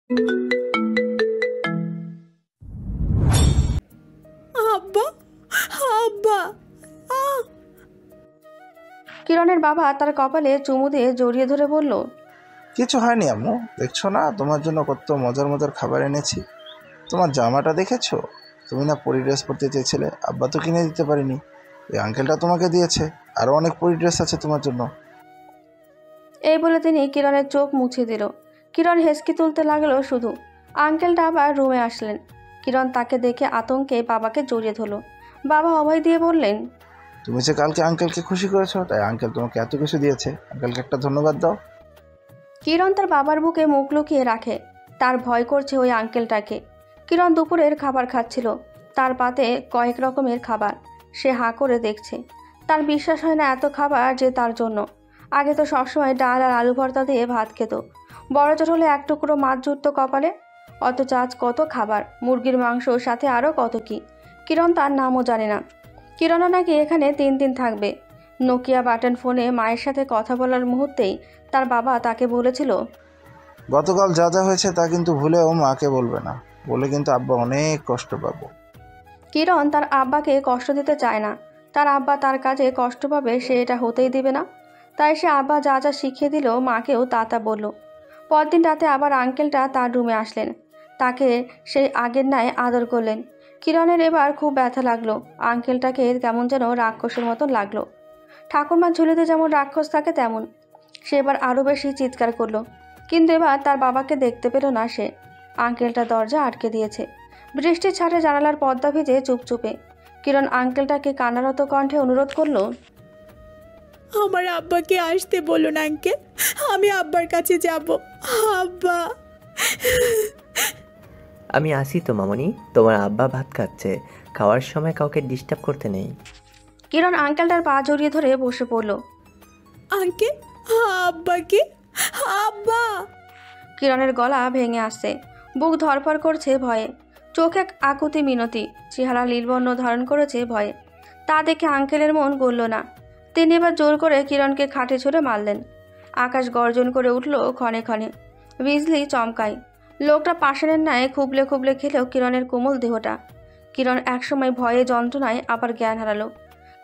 আব্বা, আব্বা, আহ! কিরণের বাবা তার কপালে চুমু দিয়ে জড়িয়ে ধরে বলল, কিছু হয়নি আম্মু, দেখছো না তোমার জন্য কত মজার মজার খাবার এনেছি। তোমার জামাটা দেখেছো? তুমি না পরি ড্রেস পরতে চেয়েছিলে, আব্বা তো কিনে দিতে পারিনি, ওই আঙ্কেলটা তোমাকে দিয়েছে। আরও অনেক পরি ড্রেস আছে তোমার জন্য। এই বলে তিনি কিরণের চোখ মুছে দিল। কিরণ হেসকি তুলতে লাগলো শুধু। আঙ্কেলটা আবার রুমে আসলেন। কিরণ তাকে দেখে আতঙ্কে বাবাকে জড়িয়ে ধরল। বাবা অভয় দিয়ে বললেন, তুমি যে কালকে আঙ্কেলকে খুশি করেছো, তাই আঙ্কেল তোমাকে এত কিছু দিয়েছে, আঙ্কেলকে একটা ধন্যবাদ দাও। কিরণ তার বাবার বুকে মুখ লুকিয়ে রাখে। তার ভয় করছে ওই আঙ্কেলটাকে। কিরণ দুপুরের খাবার খাচ্ছিল। তার পাতে কয়েক রকমের খাবার। সে হাঁ করে দেখছে। তার বিশ্বাস হয় না এত খাবার যে তার জন্য। আগে তো সবসময় ডাল আর আলু ভর্তা দিয়ে ভাত খেত। বড়জোর হলে এক টুকরো মাছ জুটত কপালে। অথচ আজ কত খাবার, মুরগির মাংস, সাথে আরও কত কি। কিরণ তার নামও জানে না। কিরণও নাকি এখানে 3 দিন থাকবে। নোকিয়া বাটন ফোনে মায়ের সাথে কথা বলার মুহূর্তেই তার বাবা তাকে বলেছিল, গতকাল যা যা হয়েছে তা কিন্তু ভুলেও মাকে বলবে না, বলে কিন্তু আব্বা অনেক কষ্ট পাবো। কিরণ তার আব্বাকে কষ্ট দিতে চায় না। তার আব্বা তার কাজে কষ্ট পাবে, সে এটা হতেই দিবে না। তাই সে আব্বা যা যা শিখিয়ে দিল মাকেও তা বলল। পরদিন রাতে আবার আঙ্কেলটা তার রুমে আসলেন। তাকে সেই আগের ন্যায় আদর করলেন। কিরণের এবার খুব ব্যথা লাগলো। আঙ্কেলটাকে কেমন যেন রাক্ষসের মতন লাগলো। ঠাকুরমার ঝুলিতে যেমন রাক্ষস থাকে তেমন। সে এবার আরও বেশি চিৎকার করলো। কিন্তু এবার তার বাবাকে দেখতে পেল না সে। আঙ্কেলটা দরজা আটকে দিয়েছে। বৃষ্টির ছাড়ে জানালার পর্দা ভিজে চুপচুপে। কিরণ আঙ্কেলটাকে কান্নারত কণ্ঠে অনুরোধ করলো, আমার আব্বাকে আসতে বলুন আঙ্কেল, আমি আব্বার কাছে যাব। আব্বা। আমি আসি তো মামনি, তোমার আব্বা ভাত খাচ্ছে, খাওয়ার সময় কাউকে ডিস্টার্ব করতে নেই। কিরণ আঙ্কেলটার পা জড়িয়ে ধরে বসে পড়ল। আঙ্কেল, আব্বাকে, আব্বা। কিরণের গলা ভেঙে আসছে। বুক ধরফর করছে ভয়ে। চোখে আকুতি মিনতি, চেহারা নীলবর্ণ ধারণ করেছে ভয়ে। তা দেখে আঙ্কেলের মন গলল না। তিনি এবার জোর করে কিরণকে খাটে ছুঁড়ে মারলেন। আকাশ গর্জন করে উঠল ক্ষণে ক্ষণে। বিজলি চমকায়। লোকটা পাষাণের ন্যায় খুবলে খুবলে খেলেও কিরণের কোমল দেহটা। কিরণ একসময় ভয়ে যন্ত্রণায় আবার জ্ঞান হারালো।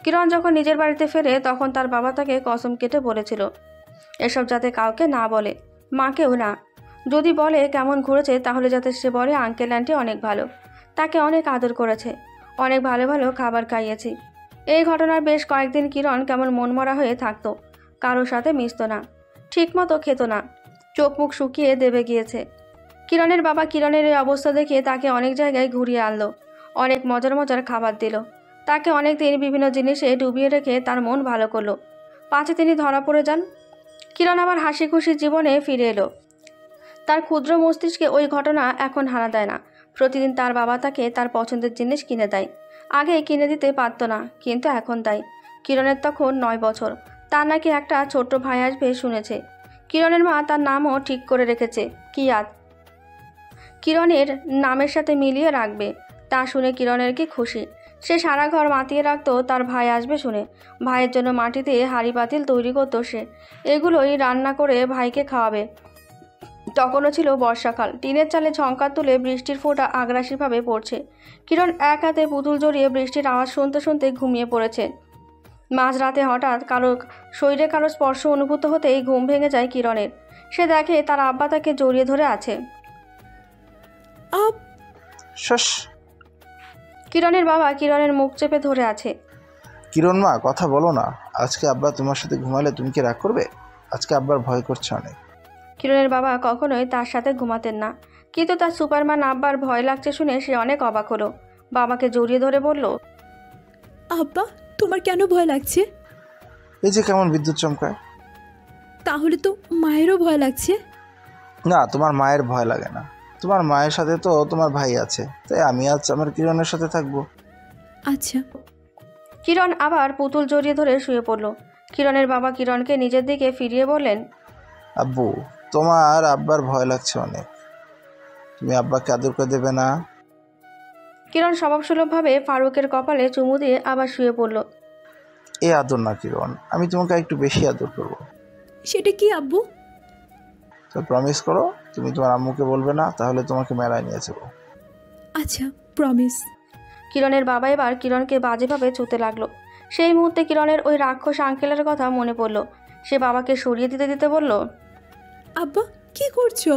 কিরণ যখন নিজের বাড়িতে ফেরে তখন তার বাবা তাকে কসম কেটে বলেছিল, এসব যাতে কাউকে না বলে, মাকেও না। যদি বলে কেমন ঘুরেছে তাহলে যাতে সে বলে আঙ্কেল আন্টি অনেক ভালো, তাকে অনেক আদর করেছে, অনেক ভালো ভালো খাবার খাইয়েছি। এই ঘটনার বেশ কয়েকদিন কিরণ কেমন মনমরা হয়ে থাকতো। কারোর সাথে মিশত না, ঠিকমতো খেত না, চোখ মুখ শুকিয়ে দেবে গিয়েছে। কিরণের বাবা কিরণের এই অবস্থা দেখে তাকে অনেক জায়গায় ঘুরিয়ে আনলো। অনেক মজার মজার খাবার দিল। তাকে অনেক দিন বিভিন্ন জিনিসে ডুবিয়ে রেখে তার মন ভালো করলো। পাছে তিনি ধরা পড়ে যান। কিরণ আবার হাসি খুশি জীবনে ফিরে এলো। তার ক্ষুদ্র মস্তিষ্কে ওই ঘটনা এখন হানা দেয় না। প্রতিদিন তার বাবা তাকে তার পছন্দের জিনিস কিনে দেয়। আগে কিনে দিতে পারত না, কিন্তু এখন দেয়। কিরণের তখন 9 বছর। তার নাকি একটা ছোট্ট ভাই আসবে শুনেছে। কিরণের মা তার নামও ঠিক করে রেখেছে, কিয়াত। কিরণের নামের সাথে মিলিয়ে রাখবে। তা শুনে কিরণের কি খুশি। সে সারা ঘর মাতিয়ে রাখতো তার ভাই আসবে শুনে। ভাইয়ের জন্য মাটিতে হাঁড়ি পাতিল তৈরি করতো সে। এগুলোই রান্না করে ভাইকে খাওয়াবে। তখনও ছিল বর্ষাকাল। টিনের চালে ঝংকার তুলে বৃষ্টির ফোঁটা আগ্রাসীভাবে পড়ছে। কিরণ এক হাতে পুতুল জড়িয়ে বৃষ্টির আওয়াজ শুনতে শুনতে ঘুমিয়ে পড়েছে। মাঝরাতে হঠাৎ শরীরে কারো স্পর্শ অনুভূত হতেই ঘুম ভেঙে যায় কিরণের। সে দেখে তার আব্বা তাকে জড়িয়ে ধরে আছে। শশ। কিরণের বাবা কিরণের মুখ চেপে ধরে আছে। কিরণ মা, কথা বলো না। আজকে আব্বা তোমার সাথে ঘুমালে তুমি কি রাগ করবে? আজকে আব্বার ভয় করছে অনেক। কিরণের বাবা কখনোই তার সাথে ঘুমাতেন না, কিন্তু তার সুপারম্যান আব্বার ভয় লাগছে শুনে সে অনেক অবাক হলো। বাবাকে জড়িয়ে ধরে বলল, আব্বা, তোমার কেন ভয় লাগছে? এই যে কেমন বিদ্যুৎ চমকায়। তাহলে তো মায়েরও ভয় লাগছে। না, তোমার মায়ের ভয় লাগে না। তোমার মায়ের সাথে তো তোমার ভাই আছে, তাই আমি আজ আমার কিরণের সাথে থাকবো। আচ্ছা। কিরণ আবার পুতুল জড়িয়ে ধরে শুয়ে পড়ল। কিরণের বাবা কিরণকে নিজের দিকে ফিরিয়ে বললেন, আব্বু, তোমার আব্বার ভয় লাগছে অনেক, তুমি আব্বাকে আদর করে দেবে না? কিরণ স্বভাবসুলভভাবে ফারুকের কপালে চুমু দিয়ে আবার শুয়ে পড়ল। এ আদর না কিরণ, আমি তোমাকে একটু বেশি আদর করবো। সেটা কি আব্বু? তো প্রমিস করো তুমি তোমার আম্মুকে বলবে না, তাহলে তোমাকে মেলায় নিয়ে যাবো। আচ্ছা, প্রমিস। কিরণের বাবা এবার কিরণকে বাজেভাবে ছুতে লাগলো। সেই মুহূর্তে কিরণের ওই রাক্ষস আঙ্কেলের কথা মনে পড়ল। সে বাবাকে সরিয়ে দিতে দিতে বলল, আব্বা কি করছো?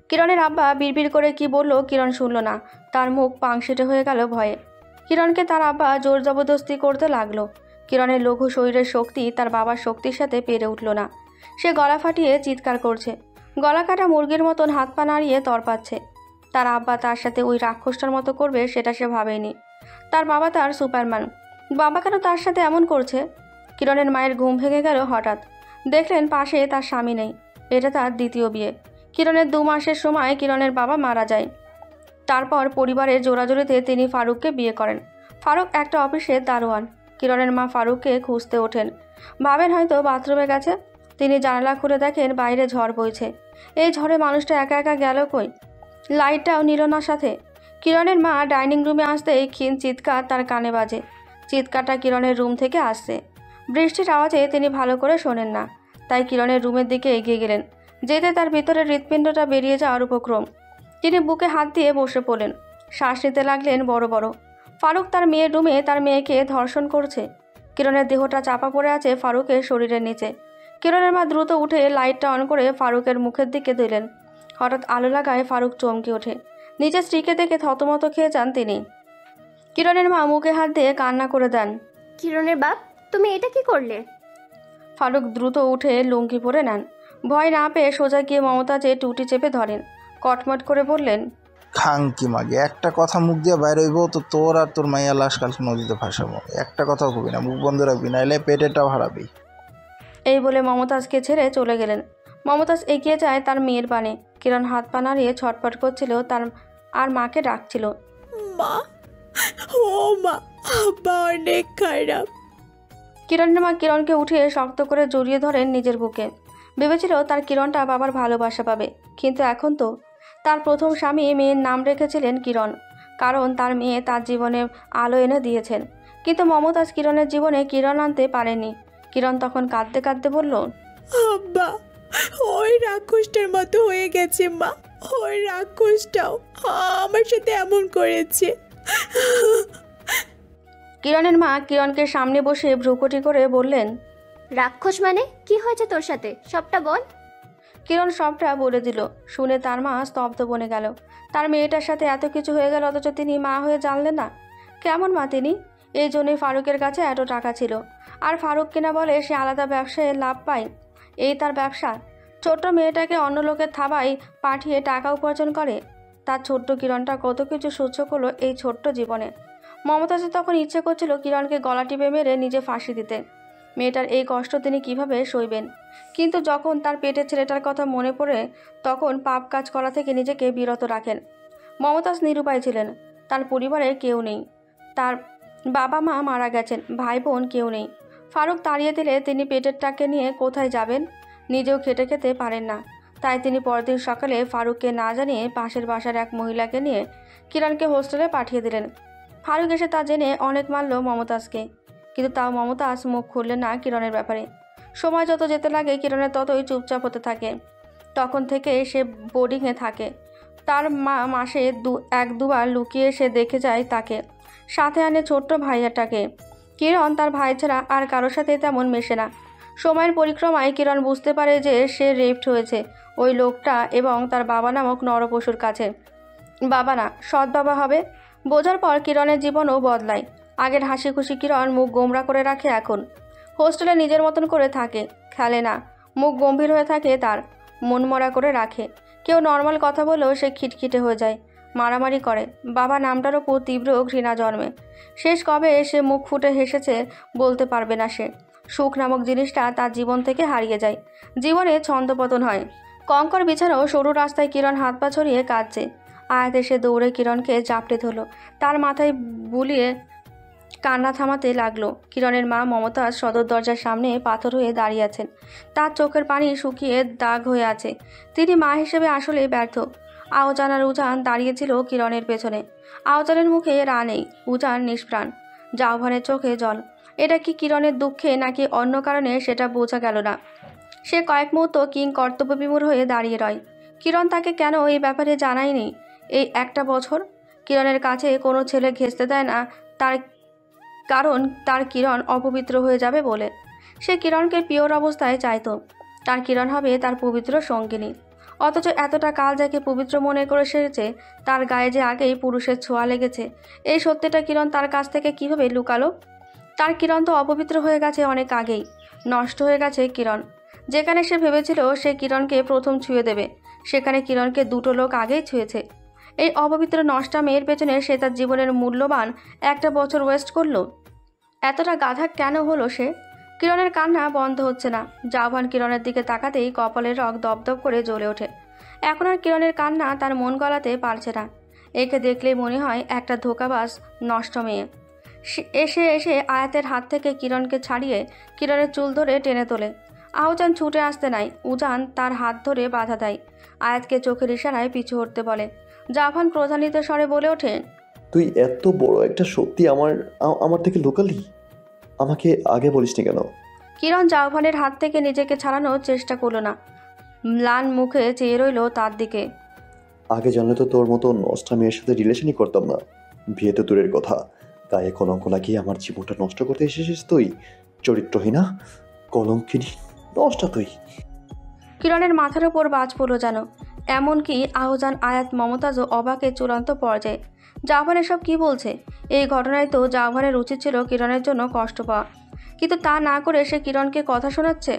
কিরণের আব্বা বিড়বিড় করে কি বলল কিরণ শুনল না। তার মুখ পাংশেটে হয়ে গেল ভয়ে। কিরণকে তার আব্বা জোর জবরদস্তি করতে লাগলো। কিরণের লঘু শরীরের শক্তি তার বাবার শক্তির সাথে পেরে উঠল না। সে গলা ফাটিয়ে চিৎকার করছে। গলা কাটা মুরগির মতন হাত পা নাড়িয়ে তরপাচ্ছে। তার আব্বা তার সাথে ওই রাক্ষসটার মতো করবে সেটা সে ভাবেনি। তার বাবা তার সুপারম্যান, বাবা কেন তার সাথে এমন করছে? কিরণের মায়ের ঘুম ভেঙে গেল হঠাৎ। দেখলেন পাশে তার স্বামী নেই। এটা তার দ্বিতীয় বিয়ে। কিরণের 2 মাসের সময় কিরণের বাবা মারা যায়। তারপর পরিবারের জোরাজোরিতে তিনি ফারুককে বিয়ে করেন। ফারুক একটা অফিসে দারোয়ান। কিরণের মা ফারুককে খুঁজতে ওঠেন। ভাবেন হয়তো বাথরুমে গেছে। তিনি জানালা খুলে দেখেন বাইরে ঝড় বইছে। এই ঝড়ে মানুষটা একা একা গেল কই? লাইটটাও নিল না সাথে। কিরণের মা ডাইনিং রুমে আসতেই ক্ষীণ চিৎকার তার কানে বাজে। চিৎকারটা কিরণের রুম থেকে আসছে। বৃষ্টির আওয়াজে তিনি ভালো করে শোনেন না, তাই কিরণের রুমের দিকে এগিয়ে গেলেন। যেতে তার ভিতরের হৃৎপিণ্ডটা বেরিয়ে যাওয়ার উপক্রম। তিনি বুকে হাত দিয়ে বসে পড়লেন। শ্বাস নিতে লাগলেন বড় বড়। ফারুক তার মেয়ের রুমে তার মেয়েকে ধর্ষণ করছে। কিরণের দেহটা চাপা পড়ে আছে ফারুকের শরীরের নিচে। কিরণের মা দ্রুত উঠে লাইটটা অন করে ফারুকের মুখের দিকে দিলেন। হঠাৎ আলো লাগায় ফারুক চমকে ওঠে। নিজের স্ত্রীকে দেখে থতমত খেয়ে যান তিনি। কিরণের মা মুখে হাত দিয়ে কান্না করে দেন। কিরণের বাপ, তুমি এটা কি করলে? ফারুক দ্রুত উঠে লুঙ্গি পরে নেন। ভয় না পেয়ে সোজা গিয়ে মমতাজের টুটি চেপে ধরেন। কটমট করে বললেন, খাঙ্কি মাগে, একটা কথা মুখ দিয়ে বাইরে হইব তো তোর আর তোর মাইয়া লাশ কালকে নদীতে ভাসাবো। একটা কথাও কবি না, মুখ বন্ধ রাখবি, নাইলে পেটেটাও হারাবি। এই বলে মমতাজকে ছেড়ে চলে গেলেন। মমতাজ এগিয়ে যায় তার মেয়ের পানে। কিরণ হাত পা নাড়িয়ে ছটফট করছিল, তার আর মাকে ডাকছিল। মা, ও মা, আব্বা অনেক খারাপ। কিরণের মা কিরণকে উঠিয়ে শক্ত করে জড়িয়ে ধরেন নিজের বুকে। ভেবেছিল তার কিরণটা বাবার ভালোবাসা পাবে, কিন্তু এখন তো তার প্রথম স্বামী মেয়ের নাম রেখেছিলেন কিরণ, কারণ তার মেয়ে তার জীবনে আলো এনে দিয়েছেন। কিন্তু মমতাজ কিরণের জীবনে কিরণ আনতে পারেনি। কিরণ তখন কাঁদতে কাঁদতে বলল, আব্বা ওই রাক্ষসটার মতো হয়ে গেছে মা। ওই রাক্ষসটাও আমার সাথে এমন করেছে। কিরণের মা কিরণকে সামনে বসে ভ্রুকুটি করে বললেন, রাক্ষস মানে কি হয়েছে তোর সাথে? সবটা বল। কিরণ সবটা বলে দিল। শুনে তার মা স্তব্ধ বনে গেল। তার মেয়েটার সাথে এত কিছু হয়ে গেল, অথচ তিনি মা হয়ে জানলেন না। কেমন মা তিনি? এই জন্যই ফারুকের কাছে এত টাকা ছিল। আর ফারুক কিনা বলে সে আলাদা ব্যবসায় লাভ পায়। এই তার ব্যবসা। ছোট্ট মেয়েটাকে অন্য লোকের থাবায় পাঠিয়ে টাকা উপার্জন করে। তার ছোট্ট কিরণটা কত কিছু সহ্য করলো এই ছোট্ট জীবনে। মমতাজের তখন ইচ্ছে করছিল কিরণকে গলা টিপে মেরে নিজে ফাঁসি দিতে। মেয়েটার এই কষ্ট তিনি কিভাবে সইবেন? কিন্তু যখন তার পেটের ছেলেটার কথা মনে পড়ে, তখন পাপ কাজ করা থেকে নিজেকে বিরত রাখেন। মমতাজ নিরুপায় ছিলেন। তার পরিবারে কেউ নেই। তার বাবা মা মারা গেছেন, ভাই বোন কেউ নেই। ফারুক তাড়িয়ে দিলে তিনি পেটেরটাকে নিয়ে কোথায় যাবেন? নিজেও খেটে খেতে পারেন না। তাই তিনি পরদিন সকালে ফারুককে না জানিয়ে পাশের বাসার এক মহিলাকে নিয়ে কিরণকে হোস্টেলে পাঠিয়ে দিলেন। ফারুক এসে তা জেনে অনেক মারল মমতাজকে, কিন্তু তাও মমতাজ মুখ খুললেন না কিরণের ব্যাপারে। সময় যত যেতে লাগে কিরণের ততই চুপচাপ হতে থাকে। তখন থেকে সে বোর্ডিংয়ে থাকে। তার মা মাসে 1-2বার লুকিয়ে সে দেখে যায় তাকে, সাথে আনে ছোট্ট ভাইয়াটাকে। কিরণ তার ভাই ছাড়া আর কারোর সাথে তেমন মেশে না। সময়ের পরিক্রমায় কিরণ বুঝতে পারে যে সে রেপড হয়েছে ওই লোকটা এবং তার বাবা নামক নরপশুর কাছে। বাবা না, সৎ বাবা হবে। বোঝার পর কিরণের জীবনও বদলায়। আগের হাসি খুশি কিরণ মুখ গোমরা করে রাখে এখন। হোস্টেলে নিজের মতন করে থাকে, খেলে না, মুখ গম্ভীর হয়ে থাকে, তার মনমরা করে রাখে। কেউ নর্মাল কথা বলেও সে খিটখিটে হয়ে যায়, মারামারি করে। বাবা নামটার ওপর তীব্র ঘৃণা জন্মে। শেষ কবে সে মুখ ফুটে হেসেছে বলতে পারবে না সে। সুখ নামক জিনিসটা তার জীবন থেকে হারিয়ে যায়। জীবনে ছন্দপতন হয়। কঙ্কর বিছানাও সরু রাস্তায় কিরণ হাত পা ছড়িয়ে কাঁদছে। আয়াত এসে দৌড়ে কিরণকে জাপটে ধরল, তার মাথায় বুলিয়ে কান্না থামাতে লাগলো। কিরণের মা মমতাজ সদর দরজার সামনে পাথর হয়ে দাঁড়িয়ে আছেন। তার চোখের পানি শুকিয়ে দাগ হয়ে আছে। তিনি মা হিসেবে আসলে ব্যর্থ। আওজান আর উজান দাঁড়িয়েছিল কিরণের পেছনে। আওজানের মুখে রা নেই, উজান নিষ্প্রাণ, জাওভানের চোখে জল। এটা কি কিরণের দুঃখে নাকি অন্য কারণে সেটা বোঝা গেল না। সে কয়েক মুহূর্ত কিং কর্তব্যবিমূঢ় হয়ে দাঁড়িয়ে রয়। কিরণ তাকে কেন এই ব্যাপারে জানায়নি এই একটা বছর। কিরণের কাছে কোনো ছেলে ঘেঁষতে দেয় না, তার কারণ তার কিরণ অপবিত্র হয়ে যাবে বলে। সে কিরণকে পিওর অবস্থায় চাইতো, তার কিরণ হবে তার পবিত্র সঙ্গিনী। অথচ এতটা কাল যাকে পবিত্র মনে করে সেরেছে, তার গায়ে যে আগেই পুরুষের ছোঁয়া লেগেছে, এই সত্যিটা কিরণ তার কাছ থেকে কীভাবে লুকালো? তার কিরণ তো অপবিত্র হয়ে গেছে অনেক আগেই, নষ্ট হয়ে গেছে কিরণ। যেখানে সে ভেবেছিল সে কিরণকে প্রথম ছুঁয়ে দেবে, সেখানে কিরণকে দুটো লোক আগেই ছুঁয়েছে। এই অপবিত্র নষ্টা মেয়ের পেছনে সে তার জীবনের মূল্যবান একটা বছর ওয়েস্ট করলো। এতটা গাধা কেন হলো সে? কিরণের কান্না বন্ধ হচ্ছে না। জাওহান কিরণের দিকে তাকাতেই কপালের রগ দপদপ করে জ্বলে ওঠে। এখন আর কিরণের কান্না তার মন গলাতে পারছে না। একে দেখলেই মনে হয় একটা ধোঁকাবাজ নষ্ট মেয়ে। এসে এসে আয়াতের হাত থেকে কিরণকে ছাড়িয়ে কিরণের চুল ধরে টেনে তোলে। আহজান ছুটে আসতে নাই, উজান তার হাত ধরে বাধা দেয়। আয়াতকে চোখের ইশারায় পিছু হটতে বলে। জাওহান ক্রোধান্বিত স্বরে বলে ওঠে, তুই এত বড় একটা সত্যি আমার থেকে লুকালি? আমাকে আগে বলিসনি কেন? কিরণ জাওহানের হাত থেকে নিজেকে ছাড়ানোর চেষ্টা করলো না, ম্লান মুখে চেয়ে রইল তার দিকে। আগে জানলে তো তোর মতো নষ্টা মেয়ের সাথে রিলেশনই করতাম না। বিয়ে তো দূরের কথা, গায়ে কলঙ্ক লাগিয়ে আমার জীবনটা নষ্ট করতে এসেছিস তুই। চরিত্রহীনা, কলঙ্কিনী, নষ্টা তুই। কিরণের মাথার উপর বাজ পড়ল যেন। এমনকি আহজান, আয়াত, মমতাজও অবাকের চূড়ান্ত পর্যায়ে। জাওহান এসব কী বলছে? এই ঘটনায় তো জাওহানের উচিত ছিল কিরণের জন্য কষ্ট পাওয়া, কিন্তু তা না করে সে কিরণকে কথা শোনাচ্ছে।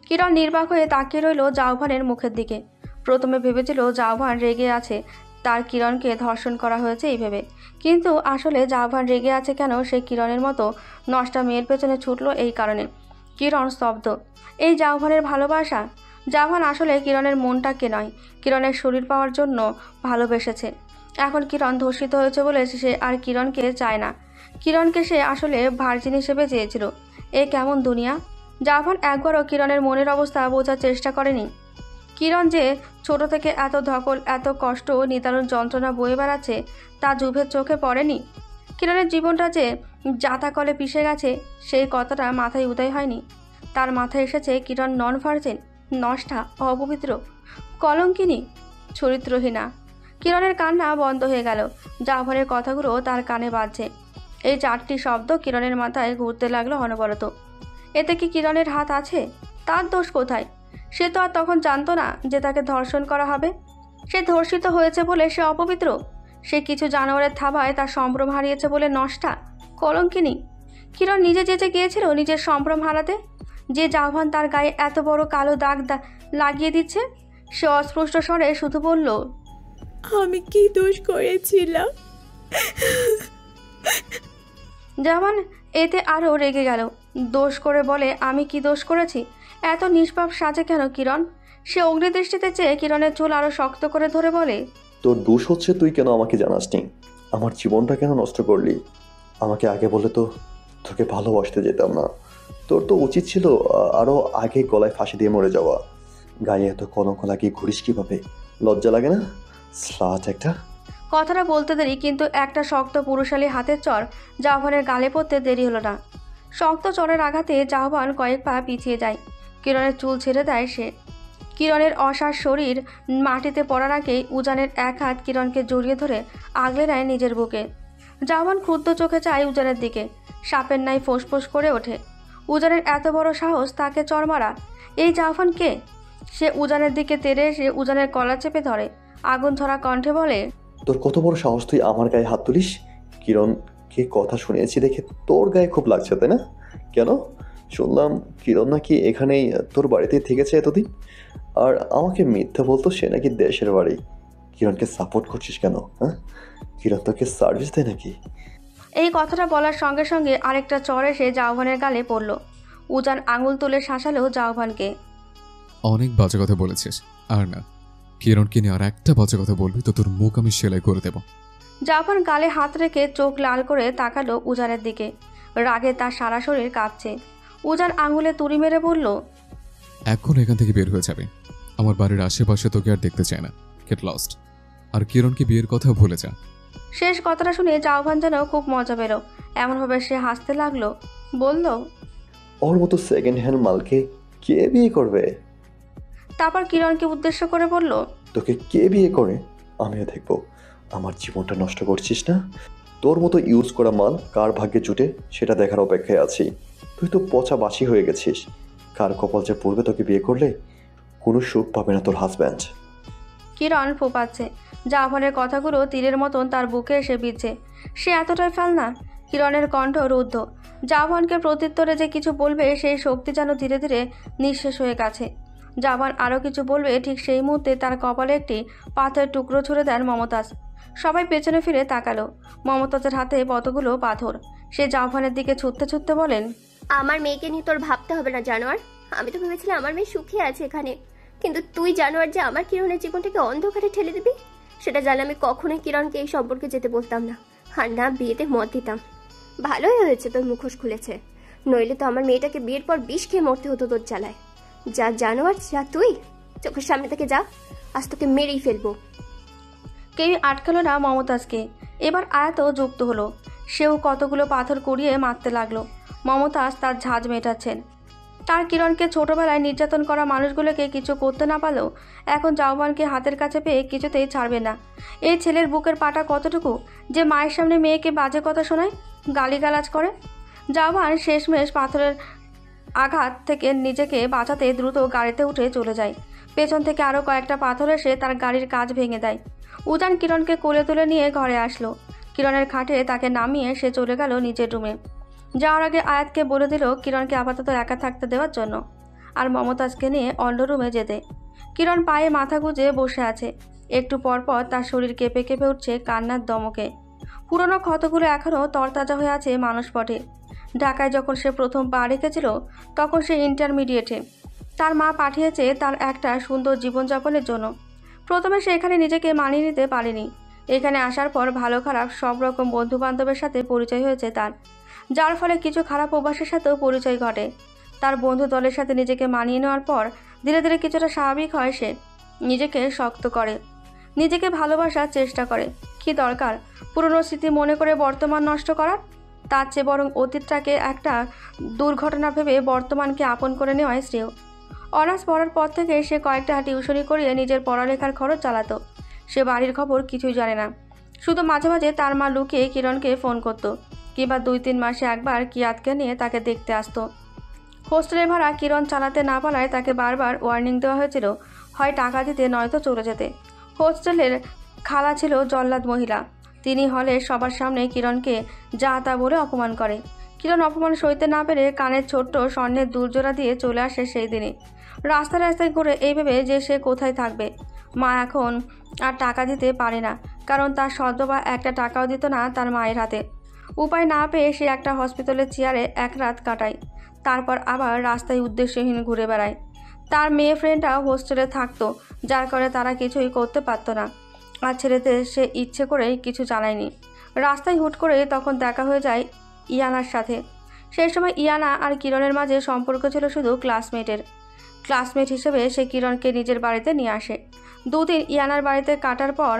কিরণ নির্বাক হয়ে তাকিয়ে রইল জাওহানের মুখের দিকে। প্রথমে ভেবেছিল জাওহান রেগে আছে, তার কিরণকে ধর্ষণ করা হয়েছে এই ভেবে। কিন্তু আসলে জাওহান রেগে আছে কেন সে কিরণের মতো নষ্টা মেয়ের পেছনে ছুটলো এই কারণে। কিরণ স্তব্ধ। এই জাওহানের ভালোবাসা? জাওহান আসলে কিরণের মনটাকে নয়, কিরণের শরীর পাওয়ার জন্য ভালোবেসেছে। এখন কিরণ ধর্ষিত হয়েছে বলে সে আর কিরণকে চায় না। কিরণকে সে আসলে ভার্জিন হিসেবে চেয়েছিল। এ কেমন দুনিয়া! জাওহান একবারও কিরণের মনের অবস্থা বোঝার চেষ্টা করেনি। কিরণ যে ছোট থেকে এত ধকল, এত কষ্ট, নিদারুণ যন্ত্রণা বয়ে বেড়াচ্ছে তা জুভের চোখে পড়েনি। কিরণের জীবনটা যে জাতাকলে পিষে গেছে সেই কথাটা মাথায় উদয় হয়নি। তার মাথায় এসেছে কিরণ নন ভার্জিন, নষ্টা, অপবিত্র, কলঙ্কিনী, চরিত্রহীনা। কিরণের কান্না বন্ধ হয়ে গেল। জাওহানের কথাগুলো তার কানে বাজছে। এই চারটি শব্দ কিরণের মাথায় ঘুরতে লাগলো অনবরত। এতে কি কিরণের হাত আছে? তার দোষ কোথায়? সে তো আর তখন জানতো না যে তাকে ধর্ষণ করা হবে। সে ধর্ষিত হয়েছে বলে সে অপবিত্র? সে কিছু জানোয়ারের থাবায় তার সম্ভ্রম হারিয়েছে বলে নষ্টা, কলঙ্কিনী? কিরণ নিজে যেচে গিয়েছিল নিজের সম্ভ্রম হারাতে, যে জাওহান তার গায়ে এত বড় কালো দাগ লাগিয়ে দিচ্ছে। সে অস্পষ্ট স্বরে শুধু বলল, আমি কি দোষ করেছিলাম? জাওহান এতে আরও রেগে গেল। দোষ করে বলে, আমি কি দোষ করেছি? এত নিষ্পাপ সাজে কেন কিরণ? সে অগ্নিদৃষ্টিতে চেয়ে কিরণের চুল আরও শক্ত করে ধরে বলে, তোর দোষ হচ্ছে তুই কেন আমাকে জানাসনি? আমার জীবনটা কেন নষ্ট করলি? আমাকে আগে বলে তো তোকে ভালোবাসতে যেতাম না। তোর তো উচিত ছিল আরও আগে গলায় ফাঁসি দিয়ে মরে যাওয়া। গায়ে এত কলঙ্ক লাগিয়ে ঘুরিস কীভাবে? লজ্জা লাগে না? স্লাট একটা। কথাটা বলতে দেরি, কিন্তু একটা শক্ত পুরুষালী হাতের চর জাওহানের গালে পড়তে দেরি হলো না। শক্ত চরের আঘাতে জাওহান কয়েক পা পিছিয়ে যায়। কিরণের চুল ছেড়ে দেয় সে। কিরণের অসার শরীর মাটিতে পড়ার আগেই উজানের এক হাত কিরণকে জড়িয়ে ধরে আগলে নেয় নিজের বুকে। জাওহান ক্ষুব্ধ চোখে চায় উজানের দিকে। সাপের ন্যায় ফোঁস করে ওঠে। উজানের এত বড় সাহস তাকে চর মারা! এই জাওহান কে? সে উজানের দিকে তেড়ে এসে উজানের কলা চেপে ধরে। আগুন ধরা কণ্ঠে বলে, তোর কত বড় সাহস তুই আমার গায়ে হাত তুলিস? কিরণকে কথা শুনিয়েছি দেখে তোর গায়ে খুব লাগছে তাই না? কেন? শুনলাম কিরণ নাকি এখানেই তোর বাড়িতেই থেকেছে এতদিন, আর আমাকে মিথ্যা বলতো সে নাকি দেশের বাড়ি। কিরণকে সাপোর্ট করছিস কেন? হ্যাঁ, কিরণ তোকে সার্ভিস দেয় নাকি? এই কথাটা বলার সঙ্গে সঙ্গে আরেকটা চর এসে জাওহানের গালে পড়ল। উজান আঙুল তুলে শাসালো জাওহানকে। অনেক বাজে কথা বলেছিস, আর না, কিরণকে নিয়ে আর একটা বাজে কথা বলবি তো তোর মুখ আমি সেলাই করে দেব। জাওহান গালে হাত রেখে চোখ লাল করে তাকালো উজানের দিকে। রাগে তার সারা শরীর কাঁপছে। উজান আঙুলে তুড়ি মেরে বলল, এখন এখান থেকে বের হয়ে যাবে। আমার বাড়ির আশেপাশে তোকে আর দেখতে চায় না। Get lost. আর কিরণকে বিয়ের কথা ভুলে যা। শেষ কথাটা শুনে জাওহান যেন খুব মজা পেল। এমনভাবে সে হাসতে লাগলো, বলল, ওর মতো সেকেন্ড হ্যান্ড মালকে কে বিয়ে করবে? তারপর কিরণকে উদ্দেশ্য করে বলল, তোকে কে বিয়ে করে আমিও দেখব। আমার জীবনটা নষ্ট করছিস না? তোর মতো ইউজ করা মাল কার ভাগ্যে জুটে সেটা দেখার অপেক্ষায় আছি। তুই তো পচা বাসি হয়ে গেছিস। কার কপাল যে পড়বে তোকে বিয়ে করলে, কোনো সুখ পাবে না তোর হাজব্যান্ড। কিরণ ফোপাচ্ছে। জাফরের কথাগুলো তীরের মতন তার বুকে এসে বিঁধছে। সে এতটাই ফেলনা। কিরণের কণ্ঠ রুদ্ধ। জাভানকে প্রত্যুত্তরে যে কিছু বলবে সেই শক্তি যেন ধীরে ধীরে নিঃশেষ হয়ে গেছে। জাভান আরও কিছু বলবে, ঠিক সেই মুহূর্তে তার কপালে একটি পাথরের টুকরো ছুঁড়ে দেন মমতাজ। সবাই পেছনে ফিরে তাকালো। মমতাজের হাতে কতগুলো পাথর। সে জাভানের দিকে ছুটতে ছুটতে বলেন, আমার মেয়েকে নিয়ে তোর ভাবতে হবে না জানোয়ার। আমি তো ভেবেছিলাম আমার মেয়ে সুখে আছে এখানে, কিন্তু তুই জানোয়ার যে আমার কিরণের জীবনটাকে অন্ধকারে ঠেলে দিবি। সেটা জানলে আমি কখনোই কিরণকে এই সম্পর্কে যেতে বলতাম না, আর না বিয়েতে মত দিতাম। ভালোই হয়েছে তোর মুখোশ খুলেছে, নইলে তো আমার মেয়েটাকে বিয়ের পর বিষ খেয়ে মরতে হতো তোর জ্বালায়। যা জানোয়ার, যা তুই চোখের সামনে থেকে যা, আজ তোকে মেরেই ফেলবো। কেউই আটকালো না মমতাজকে। এবার আয়াতও যুক্ত হলো। সেও কতগুলো পাথর কুড়িয়ে মারতে লাগলো। মমতাজ তার ঝাঁজ মেটাচ্ছেন। তার কিরণকে ছোটবেলায় নির্যাতন করা মানুষগুলোকে কিছু করতে না পারলেও এখন জাওয়ানকে হাতের কাছে পেয়ে কিছুতেই ছাড়বে না। এই ছেলের বুকের পাটা কতটুকু যে মায়ের সামনে মেয়েকে বাজে কথা শোনায়, গালিগালাজ করে। জাওয়ান শেষমেশ পাথরের আঘাত থেকে নিজেকে বাঁচাতে দ্রুত গাড়িতে উঠে চলে যায়। পেছন থেকে আরও কয়েকটা পাথর এসে তার গাড়ির কাঁচ ভেঙে দেয়। উজান কিরণকে কোলে তুলে নিয়ে ঘরে আসলো। কিরণের খাটে তাকে নামিয়ে সে চলে গেল নিজের রুমে। যাওয়ার আগে আয়াতকে বলে দিল কিরণকে আপাতত একা থাকতে দেওয়ার জন্য, আর মমতাজকে নিয়ে অন্য রুমে যেতে। কিরণ পায়ে মাথা গুঁজে বসে আছে। একটু পরপর তার শরীর কেঁপে কেঁপে উঠছে কান্নার দমকে। পুরনো ক্ষতগুলো এখনও তরতাজা হয়ে আছে মানুষপটে। ঢাকায় যখন সে প্রথম পা রেখেছিল তখন সে ইন্টারমিডিয়েটে। তার মা পাঠিয়েছে তার একটা সুন্দর জীবনযাপনের জন্য। প্রথমে সে এখানে নিজেকে মানিয়ে নিতে পারেনি। এখানে আসার পর ভালো খারাপ সব রকম বন্ধুবান্ধবের সাথে পরিচয় হয়েছে তার, যার ফলে কিছু খারাপ অভ্যাসের সাথেও পরিচয় ঘটে। তার বন্ধু দলের সাথে নিজেকে মানিয়ে নেওয়ার পর ধীরে ধীরে কিছুটা স্বাভাবিক হয়। সে নিজেকে শক্ত করে, নিজেকে ভালোবাসার চেষ্টা করে। কি দরকার পুরনো স্মৃতি মনে করে বর্তমান নষ্ট করার? তার চেয়ে বরং অতীতটাকে একটা দুর্ঘটনা ভেবে বর্তমানকে আপন করে নেওয়াই শ্রেয়। অনার্স পড়ার পর থেকে সে কয়েকটা টিউশনি করিয়ে নিজের পড়ালেখার খরচ চালাতো। সে বাড়ির খবর কিছুই জানে না। শুধু মাঝে মাঝে তার মা লুকিয়ে কিরণকে ফোন করতো, কিংবা 2-3 মাসে একবার কিয়াতকে নিয়ে তাকে দেখতে আসতো। হোস্টেলের ভাড়া কিরণ চালাতে না পারায় তাকে বারবার ওয়ার্নিং দেওয়া হয়েছিল, হয় টাকা দিতে নয়তো চলে যেতে। হোস্টেলের খালা ছিল জল্লাদ মহিলা। তিনি হলে সবার সামনে কিরণকে যা তা বলে অপমান করে। কিরণ অপমান সইতে না পেরে কানের ছোট্ট স্বর্ণের দুলজোড়া দিয়ে চলে আসে সেই দিনে। রাস্তায় রাস্তায় ঘুরে এই ভেবে যে সে কোথায় থাকবে। মা এখন আর টাকা দিতে পারে না, কারণ তার সদ্যবা একটা টাকাও দিত না তার মায়ের হাতে। উপায় না পেয়ে সে একটা হসপিটালের চেয়ারে এক রাত কাটায়। তারপর আবার রাস্তায় উদ্দেশ্যহীন ঘুরে বেড়ায়। তার মেয়ে ফ্রেন্ডরা হোস্টেলে থাকতো, যার কারণে তারা কিছুই করতে পারতো না। আর ছেলেতে সে ইচ্ছে করেই কিছু জানায়নি। রাস্তায় হুট করে তখন দেখা হয়ে যায় ইয়ানার সাথে। সেই সময় ইয়ানা আর কিরণের মাঝে সম্পর্ক ছিল শুধু ক্লাসমেট হিসেবে সে কিরণকে নিজের বাড়িতে নিয়ে আসে। 2 দিন ইয়ানার বাড়িতে কাটার পর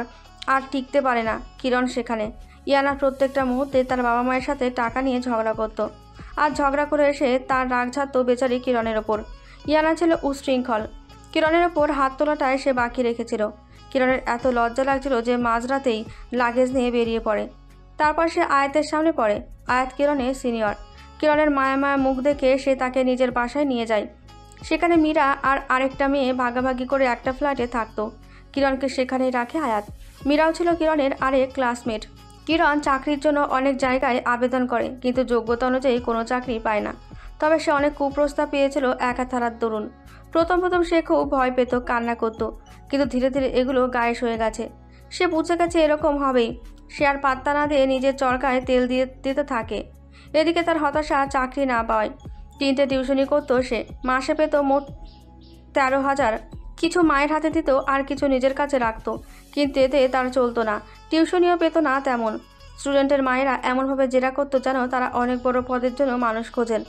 আর টিকতে পারে না কিরণ সেখানে। ইয়ানা প্রত্যেকটা মুহূর্তে তার বাবা মায়ের সাথে টাকা নিয়ে ঝগড়া করত, আর ঝগড়া করে এসে তার রাগ ঝাড়তো বেচারি কিরণের ওপর। ইয়ানা ছিল উশৃঙ্খল। কিরণের ওপর হাত তোলাটায় সে বাকি রেখেছিল। কিরণের এত লজ্জা লাগছিল যে মাঝরাতেই লাগেজ নিয়ে বেরিয়ে পড়ে। তারপর সে আয়াতের সামনে পড়ে। আয়াত কিরণের সিনিয়র। কিরণের মায়া মায়া মুখ দেখে সে তাকে নিজের বাসায় নিয়ে যায়। সেখানে মীরা আর আরেকটা মেয়ে ভাগাভাগি করে একটা ফ্ল্যাটে থাকতো। কিরণকে সেখানেই রাখে আয়াত। মীরাও ছিল কিরণের আরেক ক্লাসমেট। কিরণ চাকরির জন্য অনেক জায়গায় আবেদন করে, কিন্তু যোগ্যতা অনুযায়ী কোনো চাকরি পায় না। তবে সে অনেক কুপ্রস্তাব পেয়েছিল একা থাকার দরুন। প্রথম সে খুব ভয় পেত, কান্না করত, কিন্তু ধীরে ধীরে এগুলো গায়েস হয়ে গেছে। সে বুঝে গেছে এরকম হবেই। সে আর পাত্তা না দিয়ে নিজের চরকায় তেল দিয়ে দিতে থাকে। এদিকে তার হতাশা চাকরি না পাওয়ায় 3টে টিউশনি করতো সে। মাসে পেত মোট 13,000। কিছু মায়ের হাতে দিত আর কিছু নিজের কাছে রাখতো, কিন্তু এতে তার চলতো না। টিউশনিও পেত না তেমন। স্টুডেন্টের মায়েরা এমনভাবে জেরা করতো যেন তারা অনেক বড় পদের জন্য মানুষ খোঁজেন।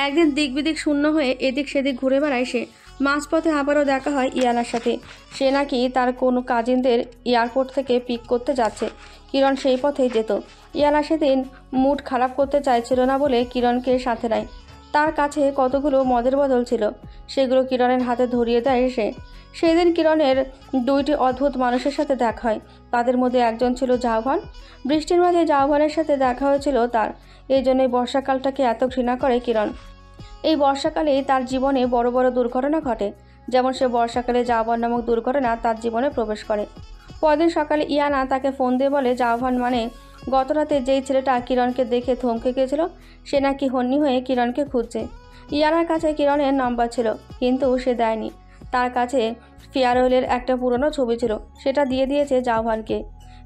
একদিন দিক বিদিক শূন্য হয়ে এদিক সেদিক ঘুরে বেড়ায় সে। মাঝপথে আবারও দেখা হয় ইয়ানার সাথে। সে নাকি তার কোনো কাজিনদের এয়ারপোর্ট থেকে পিক করতে যাচ্ছে। কিরণ সেই পথেই যেত। ইয়ানা সেদিন মুড খারাপ করতে চাইছিল না বলে কিরণকে সাথে নেয়। তার কাছে কতগুলো মদের বোতল ছিল, সেগুলো কিরণের হাতে ধরিয়ে দেয় সে। সেদিন কিরণের দুইটি অদ্ভুত মানুষের সাথে দেখা হয়। তাদের মধ্যে একজন ছিল জাহ্নবীন। বৃষ্টির মাঝে জাহ্নবীনের সাথে দেখা হয়েছিল তার। এই জন্যই বর্ষাকালটাকে এত ঘৃণা করে কিরণ। এই বর্ষাকালেই তার জীবনে বড় বড় দুর্ঘটনা ঘটে। যেমন সে বর্ষাকালে জাহ্নবীন নামক দুর্ঘটনা তার জীবনে প্রবেশ করে। পরদিন সকালে ইয়ানা তাকে ফোন দিয়ে বলে জাহ্নবীন মানে গতরাতে যেই ছেলেটা কিরণকে দেখে থমকে গিয়েছিল, সে নাকি হন্যি হয়ে কিরণকে খুঁজছে। ইয়ানার কাছে কিরণের নাম্বার ছিল, কিন্তু সে দেয়নি। তার কাছে ফেয়ারওয়েলের একটা পুরনো ছবি ছিল, সেটা দিয়ে দিয়েছে জাহ্নবীনকে।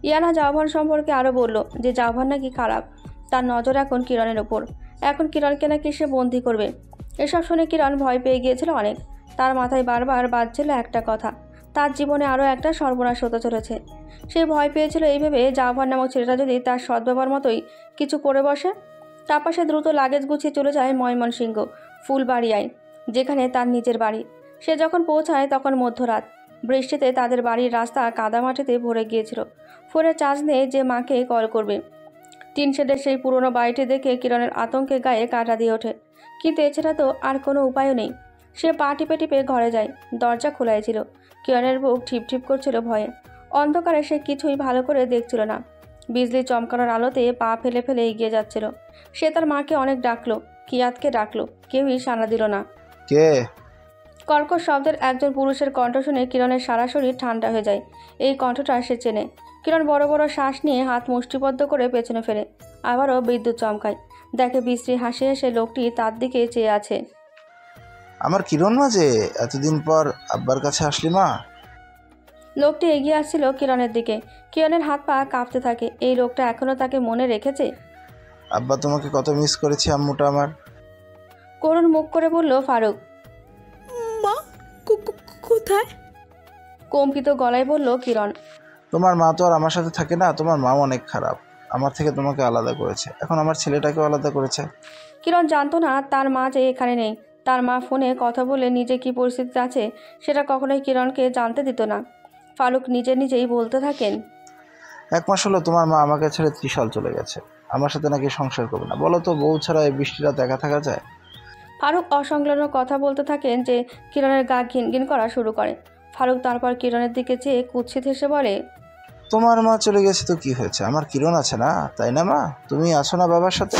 ইয়ানা জাহ্নবীন সম্পর্কে আরও বলল যে জাহ্নবীন নাকি খারাপ, তার নজর এখন কিরণের ওপর। এখন কিরণকে নাকি সে বন্দি করবে। এসব শুনে কিরণ ভয় পেয়ে গিয়েছিল অনেক। তার মাথায় বারবার বাজছিল একটা কথা, তার জীবনে আরও একটা সর্বনাশ হতে চলেছে। সে ভয় পেয়েছিল এই ভেবে জাহ্নবীন নামক ছেলেটা যদি তার সদ্ব্যবহার মতোই কিছু করে বসে। তারপর সে দ্রুত লাগেজ গুছিয়ে চলে যায় ময়মনসিংহ ফুলবাড়িয়ায়, যেখানে তার নিজের বাড়ি। সে যখন পৌঁছায় তখন মধ্যরাত। বৃষ্টিতে তাদের বাড়ির রাস্তা কাদামাটিতে ভরে গিয়েছিল। ফোনে চার্জ নেই যে মাকে কল করবে। টিন শেডের সেই পুরনো বাড়িটি দেখে কিরণের আতঙ্কে গায়ে কাঁটা দিয়ে ওঠে, কিন্তু এছাড়া তো আর কোনো উপায়ও নেই। সে পা টিপে টিপে ঘরে যায়। দরজা খোলাই ছিল। কিরণের বুক ঠিপ ঠিপ করছিল ভয়ে। অন্ধকারে সে কিছুই ভালো করে দেখছিল না। বিজলি চমকানোর আলোতে পা ফেলে ফেলে এগিয়ে যাচ্ছিল। সে তার মাকে অনেক ডাকলো, কিয়াতকে ডাকলো, কেউই সাড়া দিল না। কে? কর্কশ শব্দের একজন পুরুষের কণ্ঠ শুনে কিরণের সারা শরীর ঠান্ডা হয়ে যায়। এই কণ্ঠটা সে চেনে। কিরণ বড় বড় শ্বাস নিয়ে হাত মুষ্টিবদ্ধ করে পেছনে ফেরে। আবারও বিদ্যুৎ চমকায়। দেখে বিশ্রী হাসি হেসে লোকটি তার দিকে চেয়ে আছে। আমার কিরণ মাঝে এতদিন পর আব্বার কাছে আসলি মা? লোকটি এগিয়ে আসছিল কিরণের দিকে। কিরণের হাত পা কাঁপতে থাকে। এই লোকটা এখনো তাকে মনে রেখেছে। আব্বা তোমাকে কত মিস করেছি আম্মুটা আমার। করুণ মুখ করে বলল ফারুক। মা কোথায়? কম্পিত গলায় বলল কিরণ। তোমার মা তো আর আমার সাথে থাকে না, তোমার মাও অনেক খারাপ। আমার থেকে তোমাকে আলাদা করেছে, এখন আমার ছেলেটাকেও আলাদা করেছে। কিরণ জানতো না তার মা যে এখানে নেই। তার মা ফোনে কথা বলে নিজে কী পরিস্থিতিতে আছে সেটা কখনোই কিরণকে জানতে দিত না। ফারুক নিজেই বলতে থাকেন, 1 মাস হলো তোমার মা আমাকে ছেড়ে ত্রিশাল চলে গেছে। আমার সাথে নাকি সংসার করবে না। বলো তো, বউ ছাড়া এই বৃষ্টি রাত একা থাকা যায়? ফারুক অসংলগ্ন কথা বলতে থাকেন যে কিরণের গা ঘিনঘিন করা শুরু করে। ফারুক তারপর কিরণের দিকে চেয়ে কুৎসিত হেসে বলে, তোমার মা চলে গেছে তো কি হয়েছে, আমার কিরণ আছে না, তাই না মা? তুমি আছো না বাবার সাথে?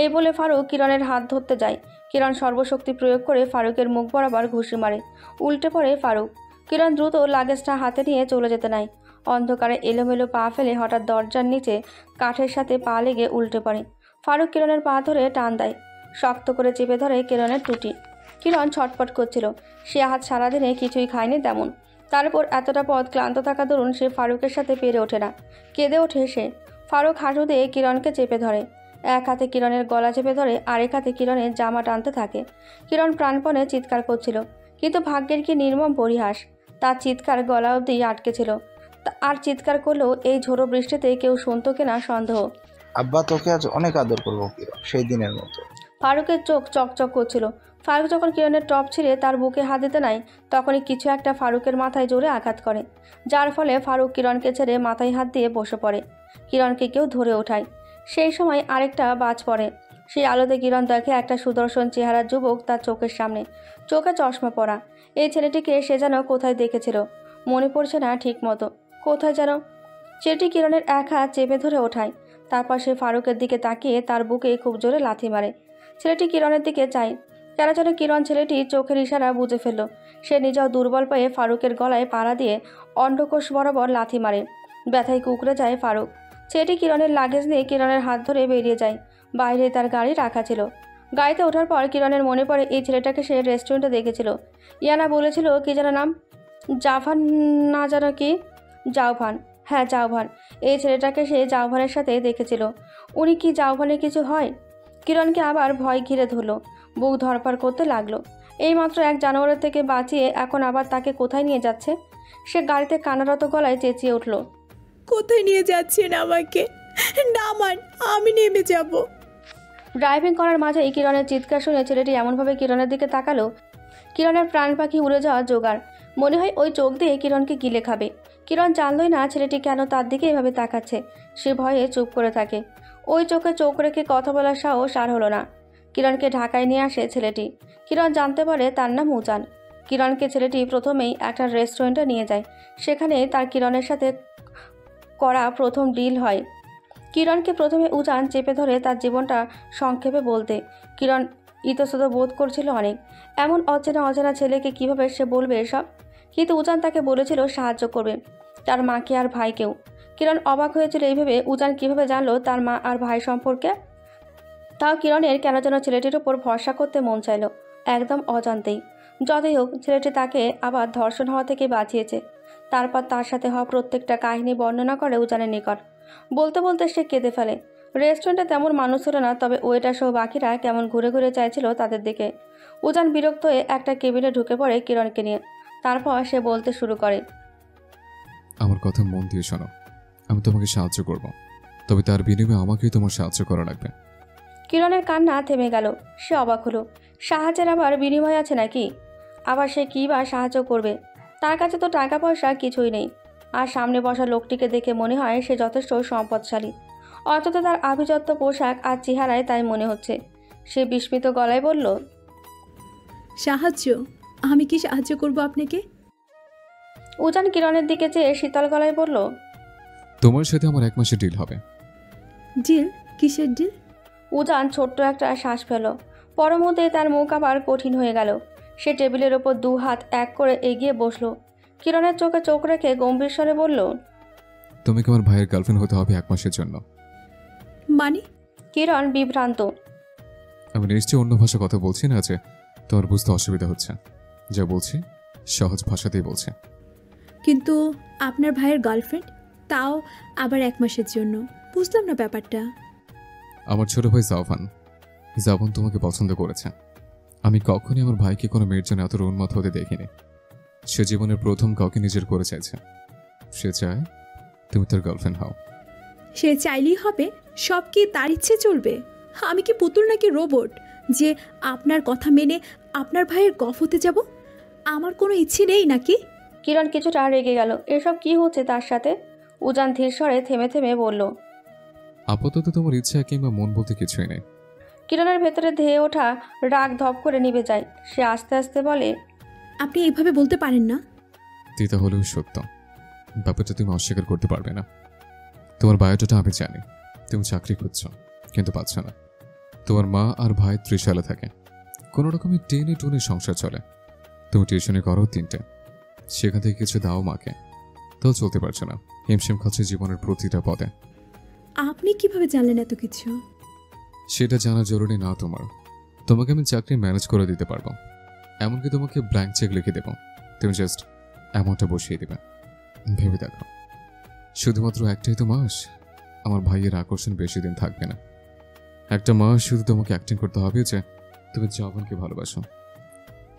এই বলে ফারুক কিরণের হাত ধরতে যায়। কিরণ সর্বশক্তি প্রয়োগ করে ফারুকের মুখ বরাবর ঘুষি মারে। উল্টে পড়ে ফারুক। কিরণ দ্রুত লাগেজটা হাতে নিয়ে চলে যেতে নাই। অন্ধকারে এলোমেলো পা ফেলে হঠাৎ দরজার নিচে কাঠের সাথে পা লেগে উল্টে পড়ে। ফারুক কিরণের পা ধরে টান দেয়, শক্ত করে চেপে ধরে কিরণের টুটি। কিরণ ছটফট করছিল। সে হাত সারাদিনে কিছুই খায়নি তেমন। তারপর এতটা পথ ক্লান্ত থাকা দরুন সে ফারুকের সাথে পেরে ওঠে না। কেঁদে ওঠে সে। ফারুক হাঁটু দিয়ে কিরণকে চেপে ধরে। এক হাতে কিরণের গলা চেপে ধরে, আরেক হাতে কিরণের জামা টানতে থাকে। কিরণ প্রাণপণে চিৎকার করছিল, কিন্তু ভাগ্যের কি নির্মম পরিহাস, তার চিৎকার গলা অবধি আটকে ছিল। আর চিৎকার করলেও এই ঝোড়ো বৃষ্টিতে কেউ শুনতো কিনা সন্দেহ। আব্বা তোকে আজ অনেক আদর করবো কিরণ, সেই দিনের মতো। ফারুকের চোখ চকচক করছিল। ফারুক যখন কিরণের টপ ছিঁড়ে তার বুকে হাত দিতে নাই, তখনই কিছু একটা ফারুকের মাথায় জোরে আঘাত করে, যার ফলে ফারুক কিরণকে ছেড়ে মাথায় হাত দিয়ে বসে পড়ে। কিরণকে কেউ ধরে ওঠায়। সেই সময় আরেকটা বাজ পড়ে। সেই আলোতে কিরণ দেখে একটা সুদর্শন চেহারার যুবক তার চোখের সামনে, চোখে চশমা পরা। এই ছেলেটিকে সে যেন কোথায় দেখেছিল, মনে পড়ছে না ঠিক মতো। কোথায় যেন। ছেলেটি কিরণের এক হাত চেপে ধরে ওঠায়। তারপর সে ফারুকের দিকে তাকিয়ে তার বুকে খুব জোরে লাথি মারে। ছেলেটি কিরণের দিকে চায়। কেন যেন কিরণ ছেলেটি চোখের ইশারা বুঝে ফেলল। সে নিজেও দুর্বল পেয়ে ফারুকের গলায় পাড়া দিয়ে অন্ডকোষ বরাবর লাথি মারে। ব্যথায় কুঁকড়ে যায় ফারুক। ছেলেটি কিরণের লাগেজ নিয়ে কিরণের হাত ধরে বেরিয়ে যায়। বাইরে তার গাড়ি রাখা ছিল। গাড়িতে ওঠার পর কিরণের মনে পড়ে এই ছেলেটাকে সে রেস্টুরেন্টে দেখেছিল। ইয়ানা বলেছিল কি যেন নাম, জাভান না যেন কি, জাওভান। হ্যাঁ, জাওভান। এই ছেলেটাকে সে জাওভানের সাথে দেখেছিল। উনি কি জাওভানের কিছু হয়? কিরণকে আবার ভয় ঘিরে ধরলো। বুক ধরফর করতে লাগলো। এইমাত্র এক জানোয়ারের থেকে বাঁচিয়ে এখন আবার তাকে কোথায় নিয়ে যাচ্ছে? সে গাড়িতে কান্নারত গলায় চেঁচিয়ে উঠল, কোথায় নিয়ে যাচ্ছেন আমাকে? নামান, আমি নেমে যাব। ড্রাইভিং করার মাঝেই কিরণের চিৎকার শুনে ছেলেটি এমনভাবে কিরণের দিকে তাকালো, কিরণের প্রাণ পাখি উড়ে যাওয়া জোগাড়। মনে হয় ওই চোখ দিয়ে কিরণকে গিলে খাবে। কিরণ জানলই না ছেলেটি কেন তার দিকে এভাবে তাকাচ্ছে। সে ভয়ে চুপ করে থাকে। ওই চোখে চোখ রেখে কথা বলার সাহস আর হলো না। কিরণকে ঢাকায় নিয়ে আসে ছেলেটি। কিরণ জানতে পারে তার নাম উজান। কিরণকে ছেলেটি প্রথমেই একটা রেস্টুরেন্টে নিয়ে যায়। সেখানে তার কিরণের সাথে করা প্রথম ডিল হয়। কিরণকে প্রথমে উজান চেপে ধরে তার জীবনটা সংক্ষেপে বলতে। কিরণ ইতস্তত বোধ করছিল অনেক। এমন অচেনা অজানা ছেলেকে কিভাবে সে বলবে এসব? কিন্তু উজান তাকে বলেছিল সাহায্য করবে, তার মাকে আর ভাইকেও। কিরণ অবাক হয়েছিল এইভাবে উজান কিভাবে জানলো তার মা আর ভাই সম্পর্কে। তাও কিরণের কেন যেন ছেলেটির উপর ভরসা করতে মন চাইল, একদম অজান্তেই। যতই হোক, ছেলেটি তাকে আবার ধর্ষণ হওয়া থেকে বাঁচিয়েছে। তারপর তার সাথে হওয়া প্রত্যেকটা কাহিনী বর্ণনা করে উজানের নিকট। বলতে বলতে সে কেঁদে ফেলে। রেস্টুরেন্টে তেমন মানুষ ছিল না, তবে ওয়েটার সহ বাকিরা কেমন ঘুরে ঘুরে চাইছিল তাদের দিকে। উজান বিরক্ত হয়ে একটা কেবিনে ঢুকে পড়ে কিরণকে নিয়ে। তারপর সে বলতে শুরু করে, আমার কথা মন দিয়ে শোনো। আমি তোমাকে সাহায্য করব, তবে তার বিনিময়ে আমাকেই তোমার সাহায্য করা লাগবে। কিরণের কান্না থেমে গেল। সে অবাক হলো, সাহায্যের আবার বিনিময় আছে নাকি? আবার সে কী বা সাহায্য করবে? তার কাছে তো টাকা পয়সা কিছুই নেই। আর সামনে বসা লোকটিকে দেখে মনে হয় সে যথেষ্ট সম্পদশালী, অথচ তার আভিজাত্য পোশাক আর চেহারায় তাই মনে হচ্ছে। সে বিস্মিত গলায় বলল, সাহায্য? আমি কি সাহায্য করব আপনাকে? উজান কিরণের দিকে চেয়ে শীতল গলায় বলল, তোমার সাথে আমার 1 মাসের ডিল হবে। ডিল? কিসের ডিল? উজান ছোট্ট একটা শ্বাস ফেল। পরমুহূর্তে তার মুখ আবার কঠিন হয়ে গেল। সে টেবিলের ওপর 2 হাত এক করে এগিয়ে বসলো। কিরণের চোখে চোখ রেখে গম্ভীর স্বরে বলল, তোমাকে আমার ভাইয়ের গার্লফ্রেন্ড হতে হবে 1 মাসের জন্য। মানে? কিরণ বিভ্রান্ত। আমি নিশ্চয়ই অন্য ভাষা কথা বলছি না যে তোমার বুঝতে অসুবিধা হচ্ছে। যা বলছি সহজ ভাষাতেই বলছি। কিন্তু আপনার ভাইয়ের গার্লফ্রেন্ড, তাও আবার 1 মাসের জন্য? বুঝলাম না ব্যাপারটা। আমার ছোট ভাই জাভান তোমাকে পছন্দ করেছে। আমি কখনই আমার ভাইকে কোনো মেয়ের জন্য এত উন্মাদ হতে দেখিনি। সে জীবনের প্রথম কাউকে নিজের করে চাইছে। সে চায় তুমি তার গার্লফ্রেন্ড হও। সে চাইলেই হবে? সব কি তার ইচ্ছে চলবে? আমি কি পুতুল নাকি রোবট যে আপনার কথা মেনে আপনার ভাইয়ের গফ হতে যাব? আমার কোনো ইচ্ছে নেই নাকি? কিরণ কিছুটা রেগে গেল। এসব কি হচ্ছে তার সাথে? উজান ধীর স্বরে থেমে থেমে বলল, আপাতত তোমার ইচ্ছা কিংবা মন বলতে কিছুই নেই। কিরণের ভেতরে ধেয়ে ওঠা রাগ ধপ করে নিভে যায়। সে আস্তে আস্তে বলে, আপনি এইভাবে বলতে পারেন না। তিতা হলেও সত্য। ব্যাপারটা তুমি অস্বীকার করতে পারবে না। তোমার বায়োডাটা আমি জানি। তুমি চাকরি খুঁজছো কিন্তু পাচ্ছ না। তোমার মা আর ভাই ত্রিশালে থাকে। কোনো রকমের টেনে টুনে সংসার চলে। তুমি টিউশনে করো 3টে, সেখান থেকে কিছু দাও মাকে, তাও চলতে পারছো না। হিমশিম খাচ্ছে জীবনের প্রতিটা পদে। আপনি কিভাবে জানলেন এত কিছু? সেটা জানা জরুরি না তোমার। তোমাকে আমি চাকরি ম্যানেজ করে দিতে পারবো। এমনকি তোমাকে ব্ল্যাঙ্ক চেক লিখে দেবো। তুমি জাস্ট অ্যামাউন্টটা বসিয়ে দেবে। ভেবে দেখো, শুধুমাত্র একটাই তো মাস। আমার ভাইয়ের আকর্ষণ বেশি দিন থাকবে না। একটা মাস শুধু তোমাকে অ্যাক্টিং করতে হবে যে তুমি জাভানকে ভালোবাসো,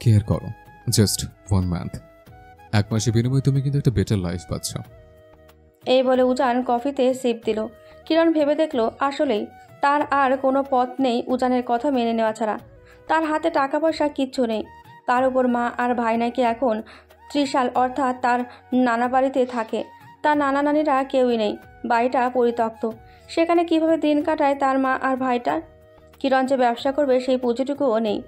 কেয়ার করো। Just 1 month. 1 মাসের বিনিময়ে তুমি কিন্তু একটা বেটার লাইফ পাচ্ছ। এই বলে উজান কফিতে সিপ দিল। কিরণ ভেবে দেখল আসলেই তার আর কোনো পথ নেই উজানের কথা মেনে নেওয়া ছাড়া। তার হাতে টাকা পয়সা কিচ্ছু নেই। তার উপর মা আর ভাই নাকি এখন ত্রিশাল, অর্থাৎ তার নানা বাড়িতে থাকে। তার নানা নানিরা কেউই নেই। বাড়িটা পরিত্যক্ত। সেখানে কিভাবে দিন কাটায় তার মা আর ভাইটা? কিরণ যে ব্যবসা করবে সেই পুঁজিটুকুও নেই।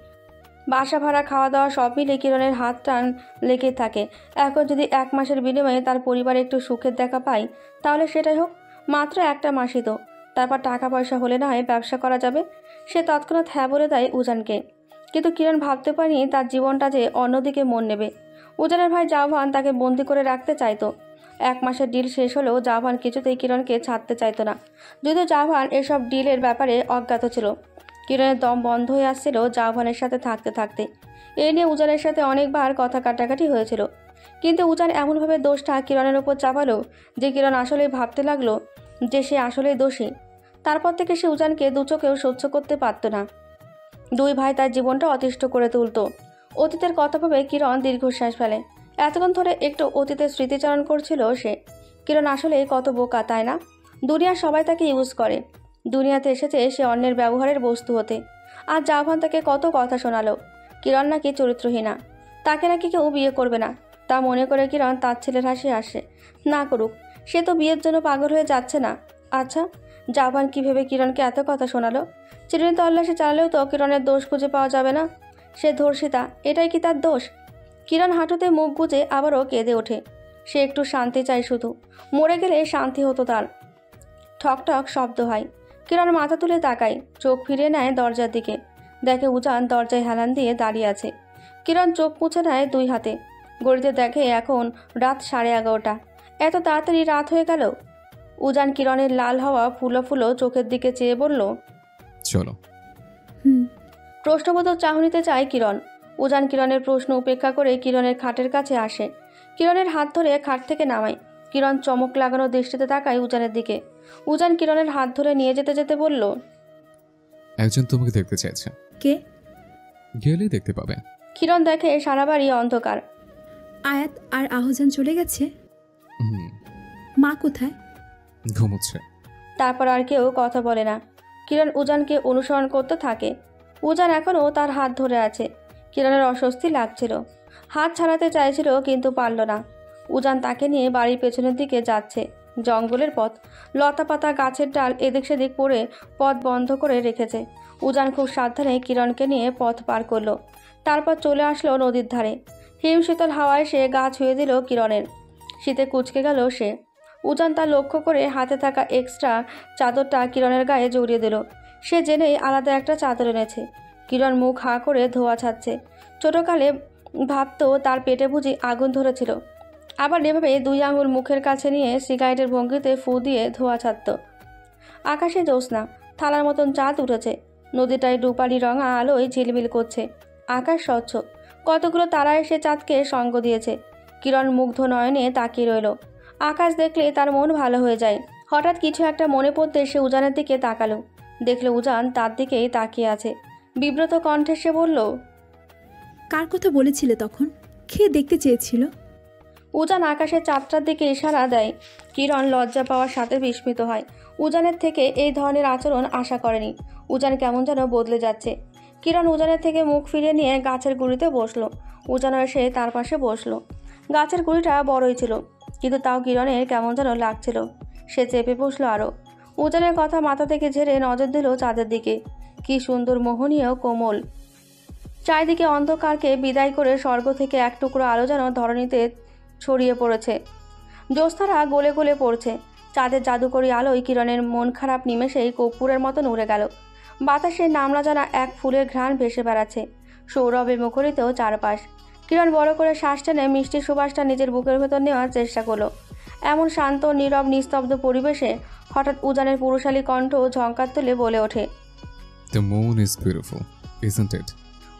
বাসা ভাড়া, খাওয়া দাওয়া সব মিলে কিরণের হাত টান লেগে থাকে। এখন যদি 1 মাসের বিনিময়ে তার পরিবারে একটু সুখের দেখা পায়, তাহলে সেটাই হোক। মাত্র 1 মাসই তো। তারপর টাকা পয়সা হলে না হয় ব্যবসা করা যাবে। সে তৎক্ষণাৎ হ্যাঁ বলে দেয় উজানকে। কিন্তু কিরণ ভাবতে পারেনি তার জীবনটা যে অন্যদিকে মন নেবে। উজানের ভাই জাভান তাকে বন্দি করে রাখতে চাইতো। 1 মাসের ডিল শেষ হলেও জাভান কিছুতেই কিরণকে ছাড়তে চাইতো না। যদিও জাভান এসব ডিলের ব্যাপারে অজ্ঞাত ছিল। কিরণের দম বন্ধ হয়ে আসছিল জাভানের সাথে থাকতে থাকতে। এ নিয়ে উজানের সাথে অনেকবার কথা কাটাকাটি হয়েছিল। কিন্তু উজান এমনভাবে দোষটা কিরণের ওপর চাপালো যে কিরণ আসলেই ভাবতে লাগলো যে সে আসলেই দোষী। তারপর থেকে সে উজানকে দু চোখেও সহ্য করতে পারত না। 2 ভাই তার জীবনটা অতিষ্ঠ করে তুলত। অতীতের কথা ভেবে কিরণ দীর্ঘশ্বাস ফেলে। এতক্ষণ ধরে একটু অতীতের স্মৃতিচারণ করছিল সে। কিরণ আসলে কত বোকা, তাই না? দুনিয়ার সবাই তাকে ইউজ করে। দুনিয়াতে এসেছে সে অন্যের ব্যবহারের বস্তু হতে। আর জাভান তাকে কত কথা শোনালো কিরণ নাকি চরিত্রহীনা, তাকে নাকি কেউ বিয়ে করবে না। তা মনে করে কিরণ তার ছেলের হাসি আসে। না করুক, সে তো বিয়ের জন্য পাগল হয়ে যাচ্ছে না। আচ্ছা, জাভান কী ভেবে কিরণকে এত কথা শোনালো? চিরুনি তল্লাশি চালালেও তো কিরণের দোষ খুঁজে পাওয়া যাবে না। সে ধর্ষিতা, এটাই কি তার দোষ? কিরণ হাঁটুতে মুখ গুজে আবারও কেঁদে ওঠে। সে একটু শান্তি চায়, শুধু মরে গেলে শান্তি হতো তার। ঠকঠক শব্দ হয়। কিরণ মাথা তুলে তাকায়, চোখ ফিরিয়ে নেয় দরজার দিকে। দেখে উজান দরজায় হেলান দিয়ে দাঁড়িয়ে আছে। কিরণ চোখ মুছে নেয় 2 হাতে। ঘড়িতে দেখে এখন রাত 11:30। এত তাড়াতাড়ি রাত হয়ে গেল। উজান কিরণের লাল হওয়া ফুলো ফুলো চোখের দিকে চেয়ে বলল, চলো। হুম। প্রশ্নবোধক চাহনিতে চায় কিরণ। উজান কিরণের প্রশ্ন উপেক্ষা করে কিরণের খাটের কাছে আসে। কিরণের হাত ধরে খাট থেকে নামায়। কিরণ চমক লাগানো দৃষ্টিতে তাকায় উজানের দিকে। উজান কিরণের হাত ধরে নিয়ে যেতে যেতে বলল, একজন তোমাকে দেখতে চাইছে, কে? গেলেই দেখতে পাবে। কিরণ দেখে সারা বাড়ি অন্ধকার। আয়াত আর আহজান চলে গেছে? হুম, মা কোথায়? ঘুমোচ্ছে। তারপর আর কেউ কথা বলে না। কিরণ উজানকে অনুসরণ করতে থাকে। উজান এখনও তার হাত ধরে আছে। কিরণের অস্বস্তি লাগছিল, হাত ছাড়াতে চাইছিল কিন্তু পারল না। উজান তাকে নিয়ে বাড়ির পেছনের দিকে যাচ্ছে। জঙ্গলের পথ, লতাপাতা গাছের ডাল এদিক সেদিক পড়ে পথ বন্ধ করে রেখেছে। উজান খুব সাবধানে কিরণকে নিয়ে পথ পার করলো। তারপর চলে আসলো নদীর ধারে। হিমশীতল হাওয়ায় সে গা ছুঁয়ে দিল কিরণের। শীতে কুঁচকে গেল সে। উজান তা লক্ষ্য করে হাতে থাকা এক্সট্রা চাদরটা কিরণের গায়ে জড়িয়ে দিল। সে জেনেই আলাদা একটা চাদর এনেছে। কিরণ মুখ হাঁ করে ধোয়া ছাড়ছে। ছোটকালে ভাবতো তার পেটে বুঝি আগুন ধরেছিল। আবার এভাবে 2 আঙুল মুখের কাছে নিয়ে সিগারেটের ভঙ্গিতে ফু দিয়ে ধোয়া ছাড়ত। আকাশে জ্যোৎস্না, থালার মতন চাঁদ উঠেছে। নদীটায় রূপালি রঙা আলোয় ঝিলমিল করছে। আকাশ স্বচ্ছ, কতগুলো তারা এসে চাঁদকে সঙ্গ দিয়েছে। কিরণ মুগ্ধ নয়নে তাকিয়ে রইল। আকাশ দেখলে তার মন ভালো হয়ে যায়। হঠাৎ কিছু একটা মনে পড়তে সে উজানের দিকে তাকালো। দেখলো উজান তার দিকেই তাকিয়ে আছে। বিব্রত কণ্ঠে সে বলল, কার কথা বলেছিলে তখন? খেয়ে দেখতে চেয়েছিল? উজান আকাশের চাঁদটার দিকে ইশারা দেয়। কিরণ লজ্জা পাওয়ার সাথে বিস্মিত হয়। উজানের থেকে এই ধরনের আচরণ আশা করেনি। উজান কেমন যেন বদলে যাচ্ছে। কিরণ উজানের থেকে মুখ ফিরিয়ে নিয়ে গাছের গুঁড়িতে বসলো। উজানও এসে তার পাশে বসলো। গাছের গুঁড়িটা বড়ই ছিল, কিন্তু তাও কিরণের কেমন যেন লাগছিল। সে চেপে বসলো আরও। উজানের কথা মাথা থেকে ঝেড়ে নজর দিল চাঁদের দিকে। কি সুন্দর, মোহনীয়, কোমল। চারিদিকে অন্ধকারকে বিদায় করে স্বর্গ থেকে এক টুকরো আলো যেন ধরণীতে ছড়িয়ে পড়েছে। জ্যোৎস্নারা গলে গলে পড়ছে। চাঁদের জাদুকরী আলোয় কিরণের মন খারাপ নিমেষেই কর্পূরের মতন উড়ে গেল। বাতাসে নামলা জানা এক ফুলের ঘ্রাণ ভেসে বেড়াচ্ছে। সৌরভে মুখরিত চারপাশ। কিরণ বড় করে শ্বাস টেনে মিষ্টি সুবাসটা নিজের বুকের ভেতর নেওয়ার চেষ্টা করলো। এমন শান্ত, নীরব, নিস্তব্ধ পরিবেশে হঠাৎ উজানের পুরুষালী কণ্ঠ ঝঙ্কার তুলে বলে ওঠে, The moon is beautiful, isn't it?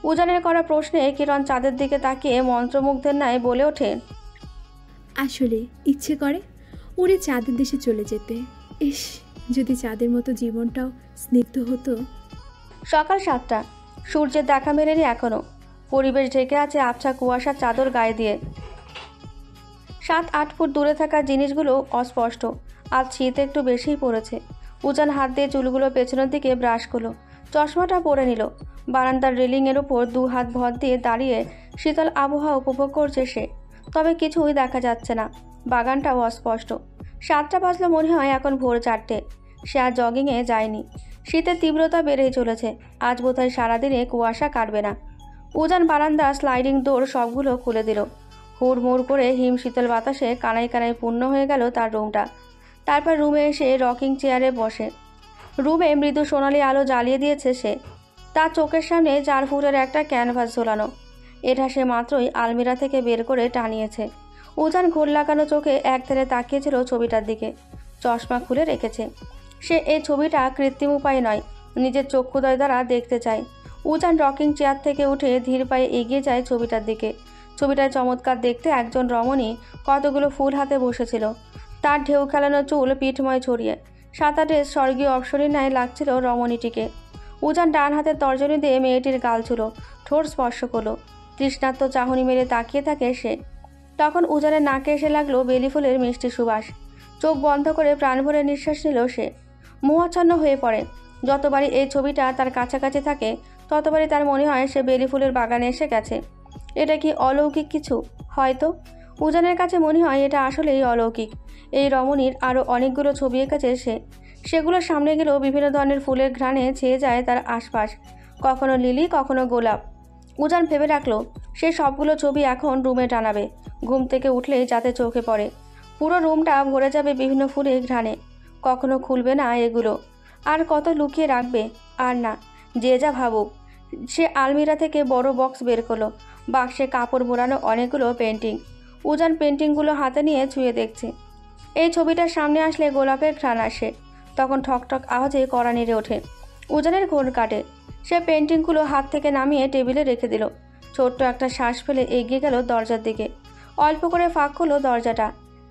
উজানের করা প্রশ্নে কিরণ চাঁদের দিকে তাকিয়ে মন্ত্রমুগ্ধের ন্যায় বলে ওঠে, আসলে ইচ্ছে করে উড়ে চাঁদের দেশে চলে যেতে। ইস, যদি চাঁদের মতো জীবনটাও স্নিগ্ধ হতো। সকাল 7টা। সূর্যের দেখা মেলেনি এখনো। পরিবেশ ঢেকে আছে আবছা কুয়াশার চাদর গায়ে দিয়ে। 7-8 ফুট দূরে থাকা জিনিসগুলো অস্পষ্ট। আজ শীত একটু বেশিই পড়েছে। উজান হাত দিয়ে চুলগুলো পেছনের দিকে ব্রাশ করলো। চশমাটা পরে নিল। বারান্দার রেলিংয়ের উপর 2 হাত ভর দিয়ে দাঁড়িয়ে শীতল আবহাওয়া উপভোগ করছে সে। তবে কিছুই দেখা যাচ্ছে না। বাগানটাও অস্পষ্ট। 7টা বাজলো মনে হয় এখন ভোর 4টে। সে আর জগিংয়ে যায়নি। শীতের তীব্রতা বেড়েই চলেছে। আজ বোধহয় সারাদিনে কুয়াশা কাটবে না। উজান বারান্দা স্লাইডিং ডোর সবগুলো খুলে দিল। হুড়মুড় করে হিম শীতল বাতাসে কানায় কানায় পূর্ণ হয়ে গেল তার রুমটা। তারপর রুমে এসে রকিং চেয়ারে বসে। রুমে মৃদু সোনালি আলো জ্বালিয়ে দিয়েছে সে। তার চোখের সামনে 4 ফুটের একটা ক্যানভাস ঝোলানো। এটা সে মাত্রই আলমিরা থেকে বের করে টানিয়েছে। উজান ঘোর লাগানো চোখে একধারে তাকিয়েছিল ছবিটার দিকে। চশমা খুলে রেখেছে। সে এই ছবিটা কৃত্রিম উপায়ে নয়, নিজের চক্ষুদয় দ্বারা দেখতে চায়। উজান রকিং চেয়ার থেকে উঠে ধীর পায়ে এগিয়ে যায় ছবিটার দিকে। ছবিটায় চমৎকার দেখতে একজন রমণী কতগুলো ফুল হাতে বসেছিল। তার ঢেউ খেলানো চুল পিঠময় ছড়িয়ে সাদা ড্রেস স্বর্গীয় অপ্সরীর ন্যায় লাগছিল রমণীটিকে। উজান ডান হাতের তর্জনী দিয়ে মেয়েটির গাল ছুলো, ঠোঁট স্পর্শ করলো। তৃষ্ণার্ত চাহনি মেরে তাকিয়ে থাকে সে। তখন উজানের নাকে এসে লাগলো বেলি ফুলের মিষ্টি সুবাস। চোখ বন্ধ করে প্রাণ ভরে নিঃশ্বাস নিল সে। মোহাচ্ছন্ন হয়ে পড়ে। যতবারই এই ছবিটা তার কাছাকাছি থাকে ততবারই তার মনে হয় সে বেলি ফুলের বাগানে এসে গেছে। এটা কি অলৌকিক কিছু? হয়তো। উজানের কাছে মনে হয় এটা আসলেই অলৌকিক। এই রমণীর আরও অনেকগুলো ছবি এঁকেছে সে। সেগুলোর সামনে গেলেও বিভিন্ন ধরনের ফুলের ঘ্রাণে ছেয়ে যায় তার আশপাশ, কখনো লিলি, কখনো গোলাপ। উজান ভেবে রাখলো সে সবগুলো ছবি এখন রুমে টানাবে, ঘুম থেকে উঠলেই যাতে চোখে পড়ে। পুরো রুমটা ভরে যাবে বিভিন্ন ফুলের ঘ্রাণে। কখনো খুলবে না এগুলো, আর কত লুকিয়ে রাখবে। আর না, যে যা ভাবুক। সে আলমিরা থেকে বড় বক্স বের করলো, বাক্সে কাপড় মোড়ানো অনেকগুলো পেন্টিং। উজান পেন্টিংগুলো হাতে নিয়ে ছুঁয়ে দেখছে। এই ছবিটার সামনে আসলে গোলাপের ঘ্রাণ আসে, তখন ঠকঠক আওয়াজে কড়া নেড়ে ওঠে। উজানের ঘোর কাটে। সে পেন্টিংগুলো হাত থেকে নামিয়ে টেবিলে রেখে দিল। ছোট্ট একটা শ্বাস ফেলে এগিয়ে গেল দরজার দিকে। অল্প করে ফাঁক হলো দরজাটা,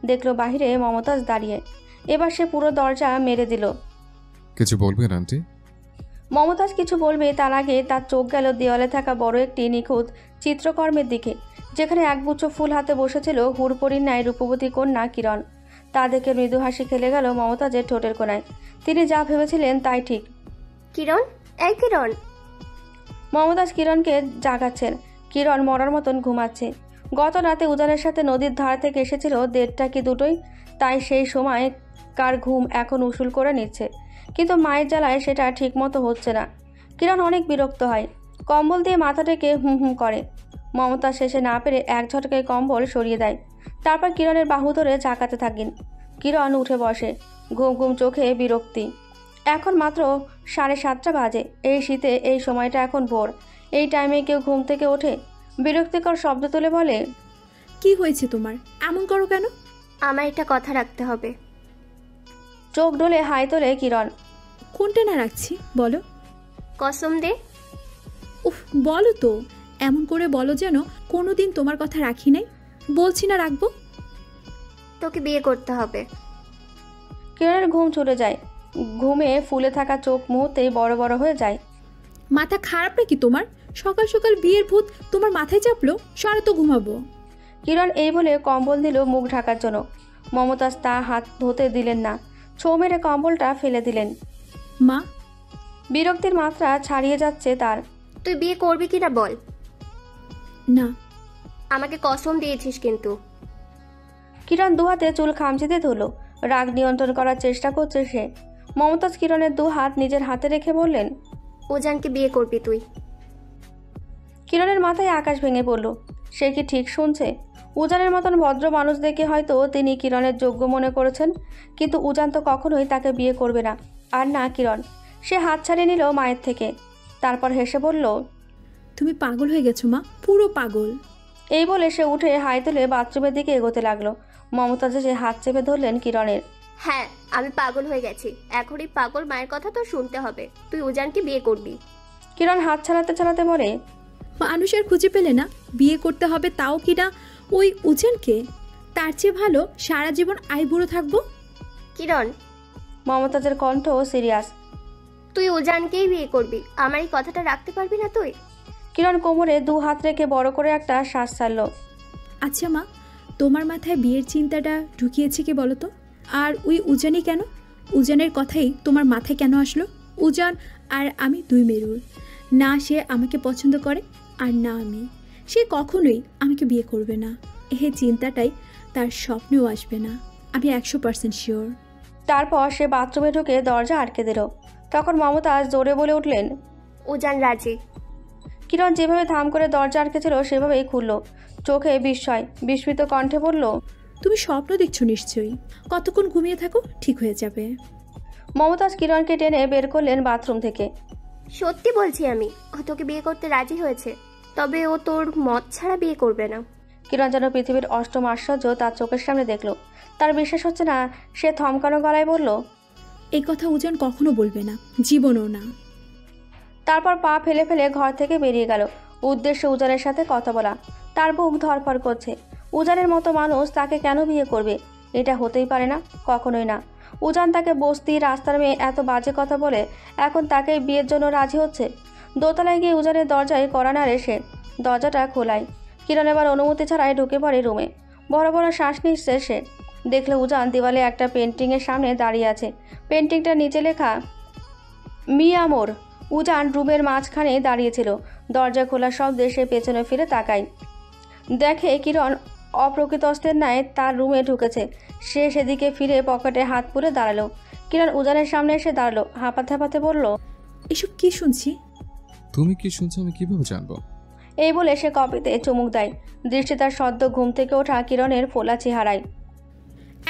দেখলো বাহিরে মমতাজ দাঁড়িয়ে। এবার সে পুরো দরজা মেরে দিল। কিছু বলবেন আন্টি? মমতাজ কিছু বলবে তার আগে তার চোখ গেল দেওয়ালে থাকা বড় একটি নিখুঁত চিত্রকর্মের দিকে, যেখানে একগুচ্ছ ফুল হাতে বসেছিল হুড়পড়ির ন্যায় রূপবতী কন্যা কিরণ। তা দেখে মৃদু হাসি খেলে গেল মমতাজের ঠোঁটের কোণায়। তিনি যা ভেবেছিলেন তাই ঠিক। কিরণ, এই কিরণ। মমতাজ কিরণকে জাগাচ্ছেন। কিরণ মরার মতন ঘুমাচ্ছে। গত রাতে উজানের সাথে নদীর ধার থেকে এসেছিল 1:30 কি 2টোই, তাই সেই সময় কার ঘুম এখন উসুল করে নিচ্ছে। কিন্তু মায়ের জ্বালায় সেটা ঠিক মতো হচ্ছে না। কিরণ অনেক বিরক্ত হয়, কম্বল দিয়ে মাথা ঢেকে হুম হুম করে। মমতাজ শেষে না পেরে এক ঝটকায় কম্বল সরিয়ে দেয়। তারপর কিরণের বাহু ধরে ঝাঁকাতে থাকেন। কিরণ উঠে বসে, ঘুম ঘুম চোখে বিরক্তি। এখন মাত্র 7:30 বাজে। এই শীতে এই সময়টা এখন ভোর। এই টাইমে কেউ ঘুম থেকে ওঠে? বিরক্তিকর শব্দ তুলে বলে, কি হয়েছে তোমার? এমন করো কেন? আমার একটা কথা রাখতে হবে। চোখ ডলে হাই তোলে কিরণ। কোনটা না রাখছি বলো। কসম দে। উফ, বলো তো। এমন করে বলো যেন কোনোদিন তোমার কথা রাখি নাই। বলছি না রাখবো। তোকে বিয়ে করতে হবে। কিরণের ঘুম ছুটে যায়। ঘুমে ফুলে থাকা চোখ মুহূর্তেই বড় বড় হয়ে যায়। মাথা খারাপ নাকি তোমার? সকাল সকাল বিয়ের ভূত তোমার মাথায় চাপলো? সরে তো ঘুমাবো। কিরণ এই বলে কম্বল দিল মুখ ঢাকার জন্য। মমতাজ তা হাত ধুতে দিলেন না, ছো মেরে কম্বলটা ফেলে দিলেন। মা। বিরক্তির মাত্রা ছাড়িয়ে যাচ্ছে তার। তুই বিয়ে করবি কিনা বল। না। আমাকে কসম দিয়েছিস কিন্তু। কিরণ দুহাতে চুল খামচিতে ধরল। রাগ নিয়ন্ত্রণ করার চেষ্টা করছে সে। মমতাজ কিরণের দু হাত নিজের হাতে রেখে বললেন, উজানকে বিয়ে করবি তুই। কিরণের মাথায় আকাশ ভেঙে পড়ল। সে কি ঠিক শুনছে? উজানের মতন ভদ্র মানুষ দেখে হয়তো তিনি কিরণের যোগ্য মনে করেছেন, কিন্তু উজান তো কখনোই তাকে বিয়ে করবে না। আর না কিরণ। সে হাত ছাড়িয়ে নিল মায়ের থেকে। তারপর হেসে বলল, তুমি পাগল হয়ে গেছো মা, পুরো পাগল। এই বলে সে উঠে হাই তুলে বাথরুমের দিকে এগোতে লাগলো। মমতাজ সে হাত চেপে ধরলেন কিরণের। হ্যাঁ, আমি পাগল হয়ে গেছি। এখনই পাগল মায়ের কথা তো শুনতে হবে। তুই উজানকে বিয়ে করবি। কিরণ হাত ছাড়াতে ছাড়াতে বলে, মানুষ আর খুঁজে পেলে না? বিয়ে করতে হবে, তাও কিনা ওই উজানকে? তার চেয়ে ভালো সারা জীবন আইবুড়ো থাকবো। কিরণ। মমতাজের কণ্ঠ সিরিয়াস। তুই উজানকেই বিয়ে করবি। আমার এই কথাটা রাখতে পারবি না তুই? কিরণ কোমরে দু হাত রেখে বড় করে একটা শ্বাস ছাড়ল। আচ্ছা মা, তোমার মাথায় বিয়ের চিন্তাটা ঢুকিয়েছে কে বলো তো? আর ওই উজানই কেন? উজানের কথাই তোমার মাথায় কেন আসলো? উজান আর আমি দুই মেরুর। না সে আমাকে পছন্দ করে, আর না আমি। সে কখনোই আমাকে বিয়ে করবে না। এই চিন্তাটাই তার স্বপ্নেও আসবে না। আমি 100% শিওর। তারপর সে বাথরুমে ঢুকে দরজা আটকে দিল। তখন মমতাজ জোরে বলে উঠলেন, উজান রাজি। কিরণ যেভাবে থাম করে দরজা আটকেছিল সেভাবেই খুলল। চোখে বিস্ময়, বিস্মিত কণ্ঠে বলল, তুমি স্বপ্ন দেখছো নিশ্চয়ই। কতক্ষণ ঘুমিয়ে থাকো, ঠিক হয়ে যাবে। মমতাজ কিরণকে টেনে বের করলেন বাথরুম থেকে। সত্যি বলছি আমি, ও তোকে বিয়ে করতে রাজি হয়েছে। তবে ও তোর মত ছাড়া বিয়ে করবে না। কিরণ যেন পৃথিবীর অষ্টম আশ্চর্য তার চোখের সামনে দেখল। তার বিশ্বাস হচ্ছে না। সে থমকানো গলায় বলল, এই কথা উজান কখনো বলবে না, জীবনও না। তারপর পা ফেলে ফেলে ঘর থেকে বেরিয়ে গেল। উদ্দেশ্য উজানের সাথে কথা বলা। তার বুক ধরফর করছে। উজানের মতো মানুষ তাকে কেন বিয়ে করবে? এটা হতেই পারে না, কখনোই না। উজান তাকে বস্তি রাস্তার মেয়ে এত বাজে কথা বলে এখন তাকে বিয়ের জন্য রাজি হচ্ছে। দোতলায় গিয়ে উজানের দরজায় কড়া নাড়ে সে। দরজাটা খোলায়। কিরণ এবার অনুমতি ছাড়াই ঢুকে পড়ে রুমে। বড় বড় শ্বাস নিচ্ছে সে। দেখলে উজান দেওয়ালে একটা পেন্টিংয়ের সামনে দাঁড়িয়ে আছে। পেন্টিংটার নিচে লেখা মি আমোর। উজান রুমের মাঝখানে দাঁড়িয়েছিল। দরজা খোলার শব্দে সে পেছনে ফিরে তাকায়। দেখে কিরণ অপ্রকৃতস্থের ন্যায় তার রুমে ঢুকেছে। সে সেদিকে ফিরে পকেটে হাত পুরে দাঁড়ালো। কিরণ উজানের সামনে এসে দাঁড়ালো, হাঁপাতে হাঁপাতে বলল, এসব কি শুনছি? তুমি কি শুনছো আমি কিভাবে জানবো? এই বলে সে কপিতে চুমুক দেয়। দৃষ্টি তার সদ্য ঘুম থেকে ওঠা কিরণের ফোলা চেহারায়।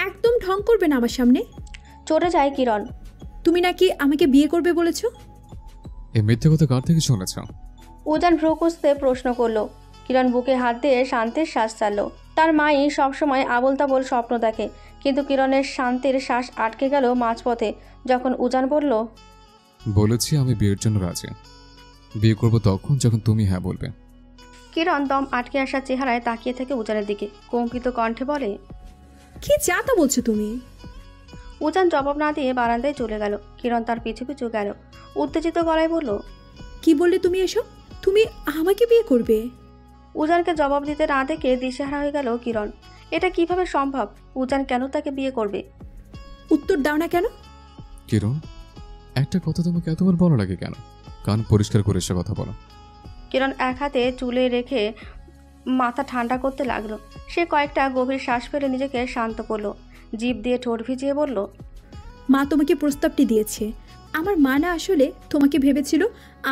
একদম ঢং করবে না আমার সামনে। চটে যায় কিরণ। তুমি নাকি আমাকে বিয়ে করবে বলেছ? এই মিথ্যে কথা কার থেকে শুনেছ? উজান ভ্রুকুঁচতে প্রশ্ন করলো। কিরণ বুকে হাত দিয়ে শান্তির শ্বাস ছাড়ল। তার মাই সবসময় আবোল তাবোল স্বপ্ন দেখে, কিন্তু কিরণের শান্তির শ্বাস আটকে গেল মাঝপথে যখন উজান বলল, বলেছি আমি বিয়ের জন্য রাজি। বিয়ে করবো তখন যখন তুমি হ্যাঁ বলবে। কিরণ দম আটকে আসা চেহারায় তাকিয়ে থেকে উজানের দিকে কম্পিত কণ্ঠে বলে, কি যা তা বলছো তুমি? উজান জবাব না দিয়ে বারান্দায় চলে গেল। কিরণ তার পিছু পিছু গেল। উত্তেজিত গলায় বলল, কি বললে তুমি এসব? তুমি আমাকে বিয়ে করবে? উজানকে জবাব দিতে না দেখে দিশেহারা হয়ে গেল কিরণ। এটা কিভাবে সম্ভব? উজান কেন তাকে বিয়ে করবে? উত্তর দাও না কেন? কিরণ, একটা কথা তোমাকে এতবার বলা লাগে কেন? কান পরিষ্কার করে এসে কথা বলো। কিরণ এক হাতে চুলে রেখে মাথা ঠান্ডা করতে লাগলো। সে কয়েকটা গভীর শ্বাস ফেলে নিজেকে শান্ত করলো। জিভ দিয়ে ঠোঁট ভিজিয়ে বলল, মা তোমাকে প্রস্তাবটি দিয়েছে। আমার মা না আসলে তোমাকে ভেবেছিল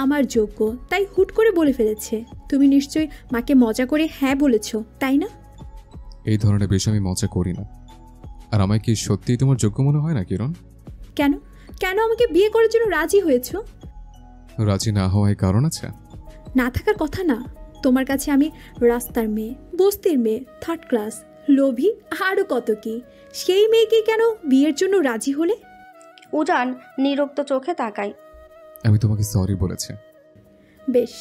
আমার যোগ্য, তাই হুট করে বলে ফেলেছে। তুমি নিশ্চয়ই মাকে মজা করে হ্যাঁ বলেছ, তাই না? এই ধরনের বিষয় আমি মজা করি না। আর আমায় কি সত্যিই তোমার যোগ্য মনে হয় না কিরণ? কেন কেন আমাকে বিয়ে করার জন্য রাজি হয়েছ? রাজি না হওয়ায় কারণ আছে? না থাকার কথা না। তোমার কাছে আমি রাস্তার মেয়ে, বস্তির মেয়ে, থার্ড ক্লাস, লোভী, আরও কত কি। সেই মেয়েকে কেন বিয়ের জন্য রাজি হলে? উজান নিরুক্ত চোখে তাকায়। আমি তোমাকে সরি বলেছি। বেশ,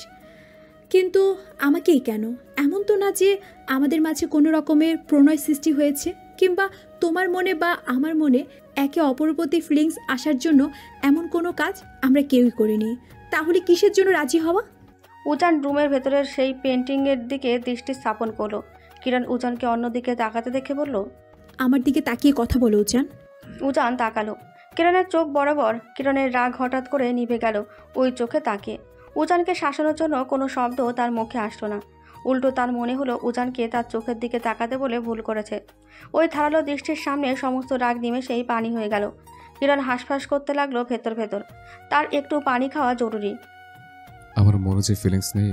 কিন্তু আমাকেই কেন? এমন তো না যে আমাদের মাঝে কোনো রকমের প্রণয় সৃষ্টি হয়েছে, কিংবা তোমার মনে বা আমার মনে একে অপরের প্রতি ফিলিংস আসার জন্য এমন কোনো কাজ আমরা কেউই করিনি। তাহলে কিসের জন্য রাজি হওয়া? উজান রুমের ভেতরের সেই পেন্টিংয়ের দিকে দৃষ্টি স্থাপন করলো। কিরণ উজানকে অন্যদিকে তাকাতে দেখে বলল, আমার দিকে তাকিয়ে কথা বলো উজান। উজান তাকালো। কিরণের চোখ বরাবর। কিরণের রাগ হঠাৎ করে নিভে গেল ওই চোখে তাকিয়ে। উজানকে শাসানোর জন্য কোনো শব্দ তার মুখে আসলো না। উল্টো তার মনে হলো উজানকে তার চোখের দিকে তাকাতে বলে ভুল করেছে। ওই ধারালো দৃষ্টির সামনে সমস্ত রাগ নিমেষেই পানি হয়ে গেল। কিরণ হাঁসফাঁস করতে লাগলো ভেতর ভেতর। তার একটু পানি খাওয়া জরুরি। আমার মনে যে ফিলিংস নেই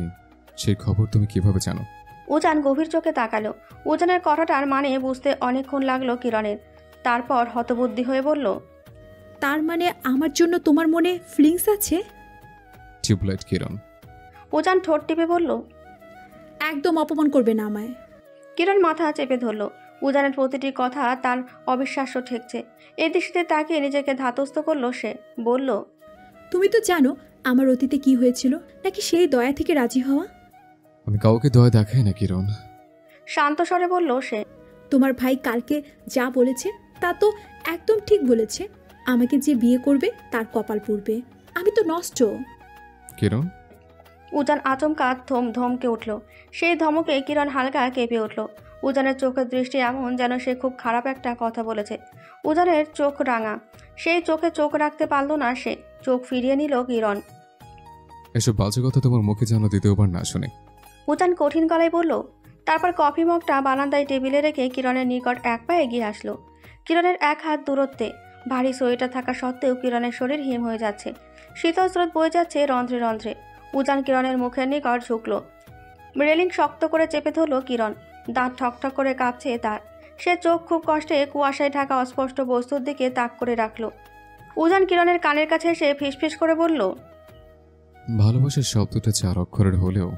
সেই খবর তুমি কিভাবে জানো? উজান গভীর চোখে তাকালো। উজানের কথাটার মানে বুঝতে অনেকক্ষণ লাগলো কিরণের। তারপর হতবুদ্ধি হয়ে বলল, তার মানে আমার জন্য তোমার মনে ফিলিংস আছে? টিউবলাইট কিরণ। উজান ঠোঁট টিপে বলল, একদম অপমান করবে না আমায়। কিরণ মাথা চেপে ধরল। উজানের প্রতিটি কথা তার অবিশ্বাস্য ঠেকছে। এই দৃষ্টিতে তাকিয়ে নিজেকে ধাতস্থ করলো সে। বলল, তুমি তো জানো আমার অতীতে কি হয়েছিল, নাকি সেই দয়া থেকে রাজি হওয়া? আমি কাউকে দয়া দেখাই না কিরণ। শান্ত স্বরে বলল সে। তোমার ভাই কালকে যা বলেছে তা তো একদম ঠিক বলেছে। আমাকে যে বিয়ে করবে তার কপাল পুড়বে। আমি তো নষ্ট। কিরণ, উজান আচমকা ধমকে উঠল। সেই ধমকে কিরণ হালকা কেঁপে উঠল। উজানের চোখের দৃষ্টি এমন যেন সে খুব খারাপ একটা কথা বলেছে। উজানের চোখ রাঙা। সেই চোখে চোখ রাখতে পারল না সে। চোখ ফিরিয়ে নিল কিরণ। এসব বাজে কথা তোমার মুখে যেন দ্বিতীয়বার না শুনে। উজান কঠিন গলায় বলল। তারপর কফি মগটা বারান্দায় টেবিলে রেখে কিরণের নিকট এক পা এগিয়ে আসলো। কিরণের এক হাত দূরত্বে। ভারী সোয়েটার থাকা সত্ত্বেও কিরণের শরীর হিম হয়ে যাচ্ছে। শীতল স্রোত বয়ে যাচ্ছে রন্ধ্রে রন্ধ্রে। উজান কিরণের মুখের নিকট ঝুঁকল। রেলিং শক্ত করে চেপে ধরল কিরণ। দাঁত ঠকঠক করে কাঁপছে তার। সে চোখ খুব কষ্টে কুয়াশায় ঢাকা অস্পষ্ট বস্তুর দিকে তাক করে রাখল। উজান কিরণের কানের কাছে এসে ফিসফিস করে বলল, ভালোবাসার শব্দটা 4 অক্ষরের হলেও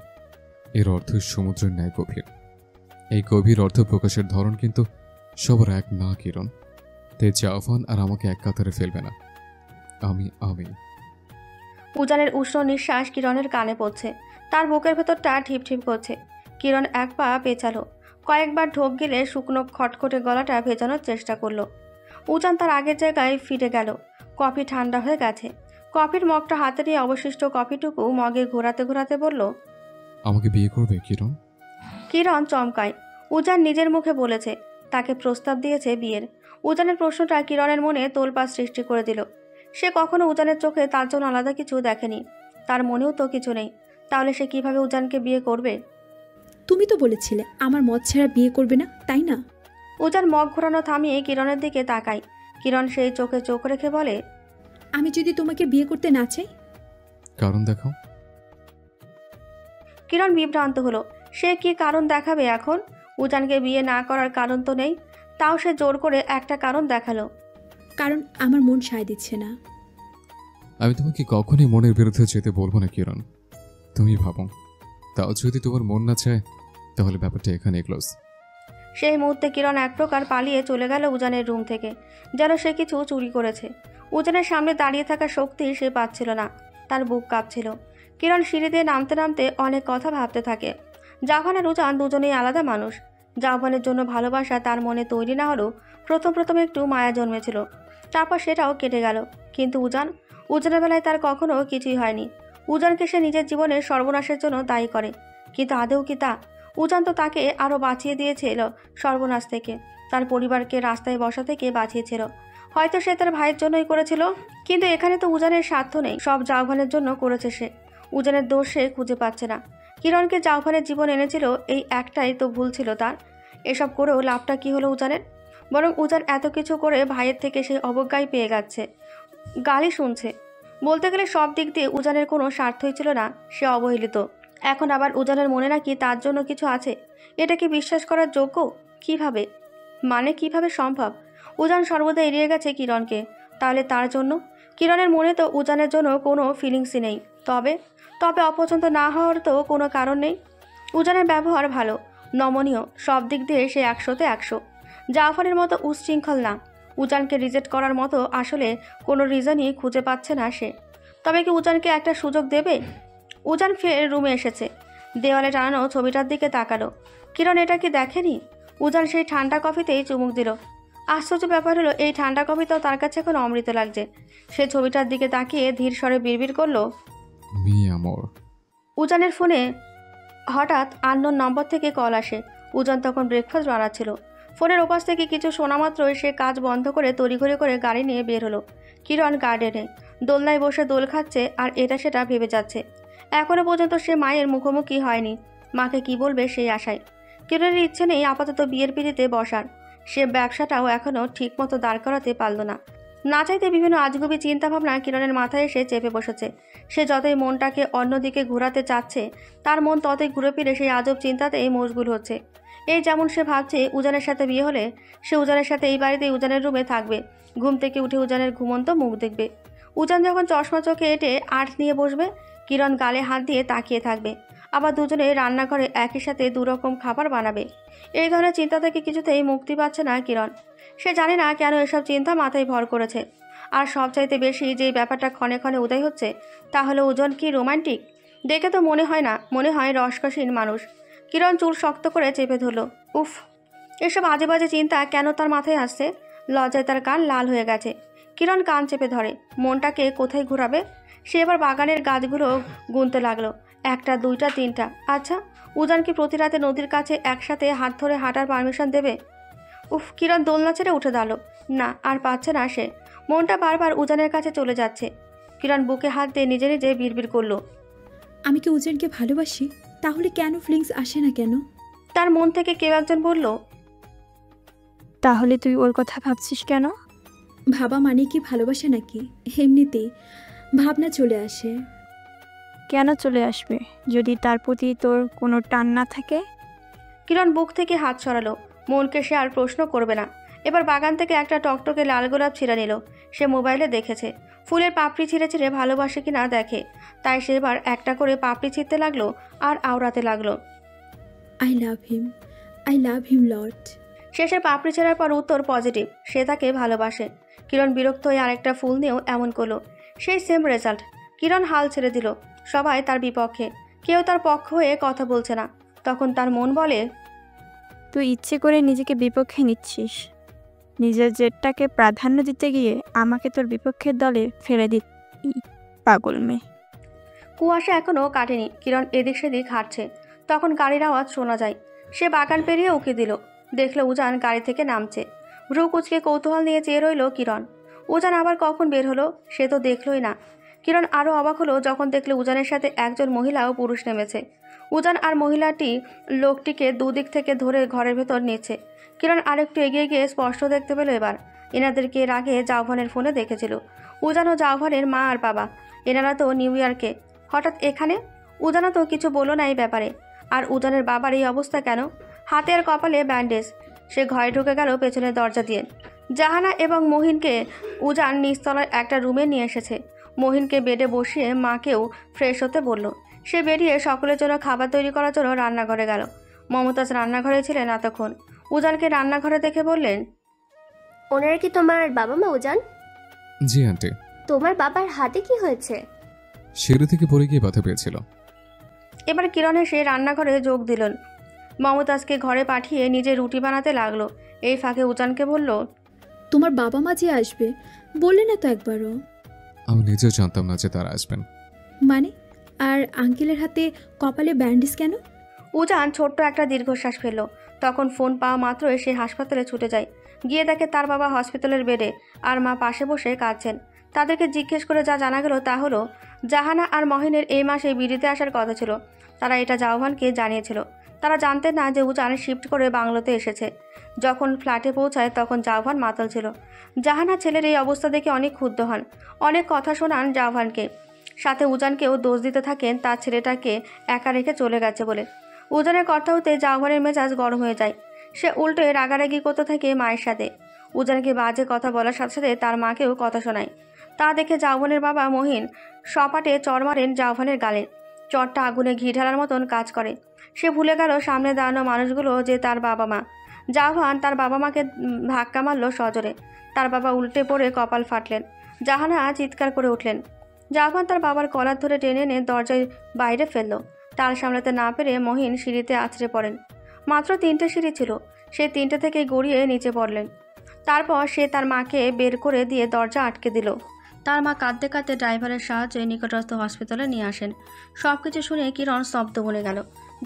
এর অর্থ সমুদ্রের ন্যায় গভীর। এই গভীর অর্থ প্রকাশের ধরন কিন্তু সবার এক না কিরণ। তাই জাফান আর আমাকে এক কাতারে ফেলবে না। আমি আমি উজানের উষ্ণ নিঃশ্বাস কিরণের কানে পড়ছে। তার বুকের ভেতরটা ঠিপ ঠিপ করছে। কিরণ এক পা পেঁচালো। কয়েকবার ঢোক গিলে শুকনো খটখটে গলাটা ভেজানোর চেষ্টা করলো। উজান তার আগের জায়গায় ফিরে গেল। কফি ঠান্ডা হয়ে গেছে। কফির মগটা হাতে নিয়ে অবশিষ্ট কফিটুকু মগে ঘোরাতে ঘোরাতে বলল, আমাকে বিয়ে করবে কিরণ? কিরণ চমকায়। উজান নিজের মুখে বলেছে তাকে প্রস্তাব দিয়েছে বিয়ের। উজানের প্রশ্নটা কিরণের মনে তোলপাড় সৃষ্টি করে দিল। সে কখনো উজানের চোখে তার জন্য আলাদা কিছু দেখেনি। তার মনেও তো কিছু নেই। তাহলে সে কিভাবে উজানকে বিয়ে করবে? তুমি তো বলেছিলে আমার মত ছাড়া বিয়ে করবে না, তাই না? উজান মগ ঘোরানো থামিয়ে কিরণের দিকে তাকায়। কিরণ সেই চোখে চোখ রেখে বলে, আমি যদি তোমাকে বিয়ে করতে না চাই? কারণ দেখাও। কিরণ বিভ্রান্ত হলো। সে কি কারণ দেখাবে এখন? উজানকে বিয়ে না করার কারণ তো নেই, তাও সে জোর করে একটা কারণ দেখালো। কারণ আমার মন সায় দিচ্ছে না। আমি তোমাকে কখনই মনের বিরুদ্ধে যেতে বলবো না কিরণ, তুমি ভাবো। তাও যদি তোমার মন না চায় তাহলে ব্যাপারটা এখানে ক্লোজ। সেই মুহূর্তে কিরণ এক প্রকার পালিয়ে চলে গেল উজানের রুম থেকে, যেন সে কিছু চুরি করেছে। উজানের সামনে দাঁড়িয়ে থাকার শক্তি সে পাচ্ছিল না, তার বুক কাঁপছিল। কিরণ সিঁড়ি দিয়ে নামতে নামতে অনেক কথা ভাবতে থাকে। জাভান আর উজান দুজনেই আলাদা মানুষ। জাভানের জন্য ভালোবাসা তার মনে তৈরি না হলেও প্রথম একটু মায়া জন্মেছিল, তারপর সেটাও কেটে গেল। কিন্তু উজানের বেলায় তার কখনো কিছুই হয়নি। উজানকে সে নিজের জীবনের সর্বনাশের জন্য দায়ী করে, কিন্তু আদৌ কি তা? উজান তো তাকে আরও বাঁচিয়ে দিয়েছিল সর্বনাশ থেকে, তার পরিবারকে রাস্তায় বসা থেকে বাঁচিয়েছিল। হয়তো সে তার ভাইয়ের জন্যই করেছিল, কিন্তু এখানে তো উজানের স্বার্থ নেই, সব জাভানের জন্য করেছে সে। উজানের দোষ সে খুঁজে পাচ্ছে না। কিরণকে জাভানের জীবন এনেছিল, এই একটাই তো ভুল ছিল তার। এসব করেও লাভটা কি হলো উজানের? বরং উজান এত কিছু করে ভাইয়ের থেকে সেই অবজ্ঞাই পেয়ে যাচ্ছে, গালি শুনছে। বলতে গেলে সব দিক দিয়ে উজানের কোনো স্বার্থই ছিল না, সে অবহেলিত। এখন আবার উজানের মনে নাকি তার জন্য কিছু আছে, এটা কি বিশ্বাস করার যোগ্য? কিভাবে কিভাবে সম্ভব? উজান সর্বদা এড়িয়ে গেছে কিরণকে, তাহলে তার জন্য? কিরণের মনে তো উজানের জন্য কোনো ফিলিংসই নেই। তবে অপছন্দ না হওয়ার তো কোনো কারণ নেই। উজানের ব্যবহার ভালো, নমনীয়, সব দিক দিয়ে সে 100-তে 100। জাফরের মতো উচ্ছৃঙ্খল না। উজানকে রিজেক্ট করার মতো আসলে কোনো রিজনই খুঁজে পাচ্ছে না সে। তবে কি উজানকে একটা সুযোগ দেবে? উজান ফের রুমে এসেছে, দেওয়ালে টানানো ছবিটার দিকে তাকালো। কিরণ এটা কি দেখেনি? উজান সেই ঠান্ডা কফিতেই চুমুক দিল। আশ্চর্য ব্যাপার হলো, এই ঠান্ডা কফিটাও তার কাছে এখন অমৃত লাগছে। সে ছবিটার দিকে তাকিয়ে ধীর স্বরে বিড়বিড় করলো, মি আমর। উজানের ফোনে হঠাৎ আননোন নম্বর থেকে কল আসে। উজান তখন ব্রেকফাস্ট বানাচ্ছিল। ফোনের ওপাশ থেকে কিছু শোনা মাত্রই সে কাজ বন্ধ করে তড়িঘড়ি করে গাড়ি নিয়ে বের হলো। কিরণ গার্ডেনে দোলনায় বসে দোল খাচ্ছে আর এটা সেটা ভেবে যাচ্ছে। এখনো পর্যন্ত সে মায়ের মুখোমুখি হয়নি, মাকে কি বলবে সেই আশায়। কিরণের ইচ্ছে নেই আপাতত বিয়ের পিড়িতে বসার। সে ব্যবসাটাও এখনও ঠিকমতো দাঁড় করাতে পারল না। না চাইতে বিভিন্ন আজগুবি চিন্তাভাবনা কিরণের মাথায় এসে চেপে বসেছে। সে যতই মনটাকে অন্যদিকে ঘোরাতে চাচ্ছে, তার মন ততই ঘুরে ফিরে সেই আজব চিন্তাতেই মশগুল হচ্ছে। এই যেমন সে ভাবছে উজানের সাথে বিয়ে হলে সে উজানের সাথে এই বাড়িতে উজানের রুমে থাকবে, ঘুম থেকে উঠে উজানের ঘুমন্ত মুখ দেখবে। উজান যখন চশমা চোখে এঁটে আর্ট নিয়ে বসবে, কিরণ গালে হাত দিয়ে তাকিয়ে থাকবে। আবার দুজনে রান্নাঘরে একই সাথে দুরকম খাবার বানাবে। এই ধরনের চিন্তা থেকে কিছুতেই মুক্তি পাচ্ছে না কিরণ। সে জানে না কেন এসব চিন্তা মাথায় ভর করেছে। আর সবচাইতে বেশি যেই ব্যাপারটা ক্ষণে ক্ষণে উদয় হচ্ছে, তা হলো উজান কি রোমান্টিক? দেখে তো মনে হয় না, মনে হয় রসকসীন মানুষ। কিরণ চুল শক্ত করে চেপে ধরল। উফ, এসব আজে বাজে চিন্তা কেন তার মাথায় আসছে? লজ্জায় তার কান লাল হয়ে গেছে। কিরণ কান চেপে ধরে, মনটাকে কোথায় ঘুরাবে? সে এবার বাগানের গাছগুলো গুনতে লাগলো, 1টা 2টা 3টা। আচ্ছা, উজান কি প্রতি রাতে নদীর কাছে একসাথে হাত ধরে হাঁটার পারমিশন দেবে? উফ, কিরণ দোলনা ছেড়ে উঠে দাঁড়ালো। না, আর পাচ্ছে না সে। মনটা বারবার উজানের কাছে চলে যাচ্ছে। কিরণ বুকে হাত দিয়ে নিজে নিজে বিড়বিড় করলো, আমি কি উজানকে ভালোবাসি? তাহলে কেন ফিলিংস আসে না কেন? তার মন থেকে কেউ একজন বলল, তাহলে তুই ওর কথা ভাবছিস কেন? ভাবা মানে কি ভালোবাসা নাকি? এমনিতেই ভাবনা চলে আসে। কেন চলে আসবে যদি তার প্রতি তোর কোনো টান না থাকে? কিরণ বুক থেকে হাত সরালো। মনকে সে আর প্রশ্ন করবে না। এবার বাগান থেকে একটা টকটকে লাল গোলাপ ছিঁড়ে নিল। সে মোবাইলে দেখেছে ফুলের পাপড়ি ছিঁড়ে ছিঁড়ে ভালোবাসে কিনা দেখে, তাই সে এবার একটা করে পাপড়ি ছিঁড়তে লাগলো আর আওড়াতে লাগলো, আই লাভ হিম লট। শেষে পাপড়ি ছেঁড়ার পর উত্তর পজিটিভ, সে তাকে ভালোবাসে। কিরণ বিরক্ত হয়ে আরেকটা ফুল নিয়েও এমন করলো, সেই সেম রেজাল্ট। কিরণ হাল ছেড়ে দিল। সবাই তার বিপক্ষে, কেউ তার পক্ষ হয়ে কথা বলছে না। তখন তার মন বলে, তুই ইচ্ছে করে নিজেকে বিপক্ষে নিচ্ছিস। নিজের জেদটাকে প্রাধান্য দিতে গিয়ে আমাকে তোর বিপক্ষের দলে ফেলে পাগল মেয়ে। কুয়াশা এখনও কাটেনি। কিরণ এদিক সেদিক হাঁটছে, তখন গাড়ির আওয়াজ শোনা যায়। সে বাগান পেরিয়ে উকি দিল, দেখলো উজান গাড়ি থেকে নামছে। ভ্রু কুচকে কৌতূহল নিয়ে চেয়ে রইল কিরণ। উজান আবার কখন বের হলো সে তো দেখলই না। কিরণ আরও অবাক হলো যখন দেখলো উজানের সাথে একজন মহিলা ও পুরুষ নেমেছে। উজান আর মহিলাটি লোকটিকে দুদিক থেকে ধরে ঘরের ভেতর নিচ্ছে। কিরণ আরেকটু এগিয়ে গিয়ে স্পষ্ট দেখতে পেল এবার এনাদেরকে এর আগে জাওভানের ফোনে দেখেছিল। উজান ও জাওভানের মা আর বাবা, এনারা তো নিউ ইয়র্কে, হঠাৎ এখানে। উজানও তো কিছু বলল না এই ব্যাপারে। আর উজানের বাবার এই অবস্থা কেন? হাতে আর কপালে ব্যান্ডেজ। সে ঘরে ঢুকে গেল পেছনের দরজা দিয়ে। জাহানা এবং মহিনকে উজান নিচতলায় একটা রুমে নিয়ে এসেছে। মহিনকে বেডে বসিয়ে মাকেও ফ্রেশ হতে বলল। সে বেরিয়ে সকলের জন্য খাবার তৈরি করার জন্য রান্নাঘরে গেল। মমতাজ রান্নাঘরে ছিলেন এতক্ষণ। উজানকে রান্নাঘরে দেখে বললেন, ওনারা কি তোমার বাবা মা উজান? জি আন্টি। তোমার বাবার হাতে কি হয়েছে? সিঁড়ি থেকে পড়ে গিয়ে ব্যথা পেয়েছিল। এবার কিরণ এসে রান্নাঘরে যোগ দিলেন। মমতাজকে ঘরে পাঠিয়ে নিজে রুটি বানাতে লাগলো। এই ফাঁকে উজানকে বলল, তোমার বাবা মা যে আসবে বললে না তো একবারও? আমি নিজেও জানতাম না যে তারা আসবেন। মানে? আর আঙ্কেলের হাতে কপালে ব্যান্ডেজ কেন? উজান ছোট্ট একটা দীর্ঘশ্বাস ফেলল। তখন ফোন পাওয়া মাত্রই সে হাসপাতালে ছুটে যায়। গিয়ে দেখে তার বাবা হসপিটালের বেডে আর মা পাশে বসে কাঁদছেন। তাদেরকে জিজ্ঞেস করে যা জানা গেল তা হলো, জাহানা আর মহিনের এই মাসে বিড়িতে আসার কথা ছিল। তারা এটা জাওভানকে জানিয়েছিল। তারা জানতেন না যে উজান শিফট করে বাংলোতে এসেছে। যখন ফ্ল্যাটে পৌঁছায় তখন জাওভান মাতাল ছিল। জাহানা ছেলের এই অবস্থা দেখে অনেক ক্ষুব্ধ হন, অনেক কথা শোনান জাওভানকে। সাথে উজানকেও দোষ দিতে থাকেন তার ছেলেটাকে একা রেখে চলে গেছে বলে। উজানের কথা হতে জাওভানের মেজাজ গরম হয়ে যায়। সে উল্টে রাগারাগি করতে থাকে মায়ের সাথে। উজানকে বাজে কথা বলার সাথে সাথে তার মাকেও কথা শোনায়। তা দেখে জাওভানের বাবা মহিন সপাটে চর মারেন জাওভানের গালে। চরটা আগুনে ঘি ঢালার মতন কাজ করে। সে ভুলে গেল সামনে দাঁড়ানো মানুষগুলো যে তার বাবা মা। জাওভান তার বাবা মাকে ধাক্কা মারল সজোরে। তার বাবা উল্টে পড়ে কপাল ফাটলেন। জাহানা চিৎকার করে উঠলেন। জাওভান তার বাবার কলার ধরে টেনে এনে দরজায় বাইরে ফেলল। তাল সামলাতে না পেরে মহিন সিঁড়িতে আছড়ে পড়েন। মাত্র 3টে সিঁড়ি ছিল, সে 3টে থেকে গড়িয়ে নিচে পড়লেন। তারপর সে তার মাকে বের করে দিয়ে দরজা আটকে দিল। তার মা কাঁদতে কাঁদতে ড্রাইভারের সাহায্যে নিকটস্থ হসপিটালে নিয়ে আসেন। সব কিছু শুনে কিরণ স্তব্ধ বলে গেল।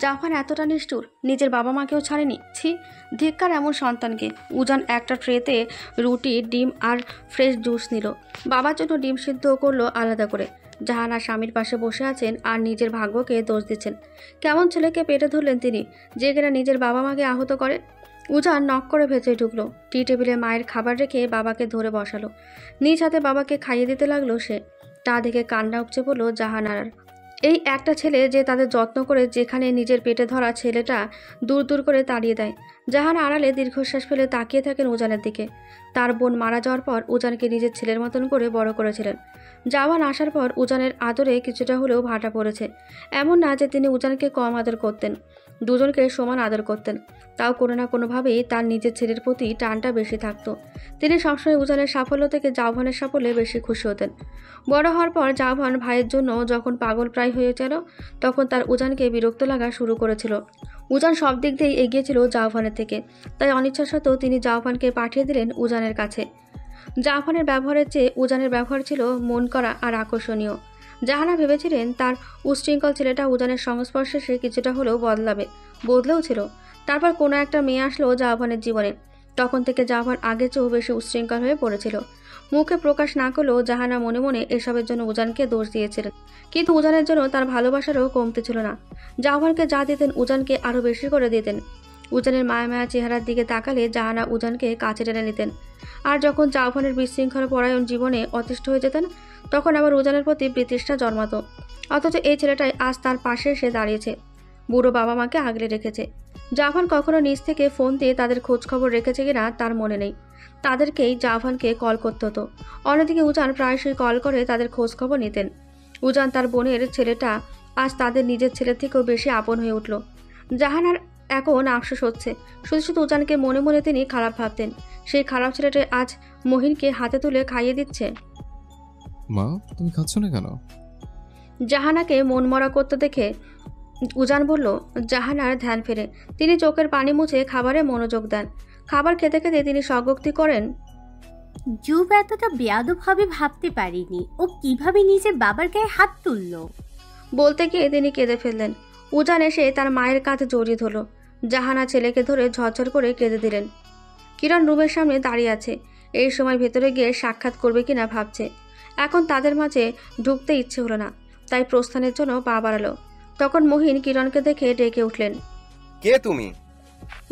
জাফান এতটা নিষ্ঠুর, নিজের বাবা মাকেও ছাড়েনি। ছি, ধিক্কার এমন সন্তানকে। উজান একটা ট্রেতে রুটি, ডিম আর ফ্রেশ জুস নিল। বাবার জন্য ডিম সিদ্ধ করলো আলাদা করে। জাহানা স্বামীর পাশে বসে আছেন আর নিজের ভাগ্যকে দোষ দিচ্ছেন। কেমন ছেলেকে পেটে ধরলেন তিনি, যে কিনা নিজের বাবা মাকে আহত করে। উজান নক করে ভেতরে ঢুকলো। টি টেবিলে মায়ের খাবার রেখে বাবাকে ধরে বসালো। নিজ হাতে বাবাকে খাইয়ে দিতে লাগলো সে। তা দেখে কান্না উপচে পড়লো জাহানার। এই একটা ছেলে যে তাদের যত্ন করে, যেখানে নিজের পেটে ধরা ছেলেটা দূর দূর করে তাড়িয়ে দেয়। জাহানা আড়ালে দীর্ঘশ্বাস ফেলে তাকিয়ে থাকেন উজানের দিকে। তার বোন মারা যাওয়ার পর উজানকে নিজের ছেলের মতন করে বড় করেছিলেন। জাওয়ান আসার পর উজানের আদরে কিছুটা হলেও ভাটা পড়েছে। এমন না যে তিনি উজানকে কম আদর করতেন, দুজনকে সমান আদর করতেন। তাও কোনো না কোনোভাবেই তার নিজের ছেলের প্রতি টানটা বেশি থাকতো। তিনি সবসময় উজানের সাফল্য থেকে জাওয়ানের সাফল্যে বেশি খুশি হতেন। বড় হওয়ার পর জাওয়ান ভাইয়ের জন্য যখন পাগল প্রায় হয়ে গেল, তখন তার উজানকে বিরক্ত লাগা শুরু করেছিল। উজান সব দিক দিয়েই এগিয়েছিল জাওয়ানের থেকে, তাই অনিচ্ছা সত্ত্বেও তিনি জাওয়ানকে পাঠিয়ে দিলেন উজানের কাছে। জাওয়ানের ব্যবহারের চেয়ে উজানের ব্যবহার ছিল মন করা আর আকর্ষণীয়। জাহানা ভেবেছিলেন তার উশৃঙ্খল ছেলেটা উজানের সংস্পর্শে সে কিছুটা হলেও বদলেও ছিল। তারপর কোনো একটা মেয়ে আসলো জাওয়ানের জীবনে। তখন থেকে জাওয়ান আগের চেয়েও বেশি উশৃঙ্খল হয়ে পড়েছিল। মুখে প্রকাশ না করলেও জাহানা মনে মনে এসবের জন্য উজানকে দোষ দিয়েছিলেন। কিন্তু উজানের জন্য তার ভালোবাসারও কমতে ছিল না। জাওয়ানকে যা দিতেন উজানকে আরও বেশি করে দিতেন। উজানের মায়া মায়া চেহারার দিকে তাকালে জাহানা উজানকে কাছে টেনে নিতেন। আর যখন জাওয়ানের বিশৃঙ্খল পরায়ণ জীবনে অতিষ্ঠ হয়ে যেতেন, তখন আবার উজানের প্রতি বিতৃষ্ণা জন্মাতো। অথচ এই ছেলেটাই আজ তার পাশে এসে দাঁড়িয়েছে, বুড়ো বাবা মাকে আগলে রেখেছে। জাওয়ান কখনো নিজ থেকে ফোন দিয়ে তাদের খোঁজ খবর রেখেছে কিনা তার মনে নেই। তাদেরকেই জাওয়ানকে কল করতে হতো। অন্যদিকে উজান প্রায়শই কল করে তাদের খোঁজ খবর নিতেন। উজান তার বোনের ছেলেটা আজ তাদের নিজের ছেলের থেকেও বেশি আপন হয়ে উঠল। জাহানার এখন আফসোস হচ্ছে। শুধু শুধু উজানকে মনে মনে তিনি খারাপ ভাবতেন। সেই খারাপ ছেলেটা আজ মহিনকে হাতে তুলে খাইয়ে দিচ্ছে। মা, তুমি খাচ্ছ না কেন? জাহানাকে মন মরা করতে দেখে উজান বলল। জাহানার ধ্যান ফেরে। তিনি চোখের পানি মুছে খাবারে মনোযোগ দেন। খাবার খেতে খেতে তিনি স্বগোক্তি করেন, জুব এতটা বেয়াদব হবে ভাবতে পারিনি। ও কিভাবে নিজের বাবার গায়ে হাত তুলল? বলতে গিয়ে তিনি কেঁদে ফেললেন। উজান এসে তার মায়ের কাঁধে জড়িয়ে ধরল। জাহানা ছেলেকে ধরে ঝরঝর করে কেঁদে দিলেন। কিরণ রুমের সামনে দাঁড়িয়ে আছে। এই সময় ভেতরে গিয়ে সাক্ষাৎ করবে কিনা ভাবছে। এখন তাদের মাঝে ঢুকতে ইচ্ছে হলো না, তাই প্রস্থানের জন্য পা বাড়ালো। তখন মহিন কিরণকে দেখে ডেকে উঠলেন, কে তুমি?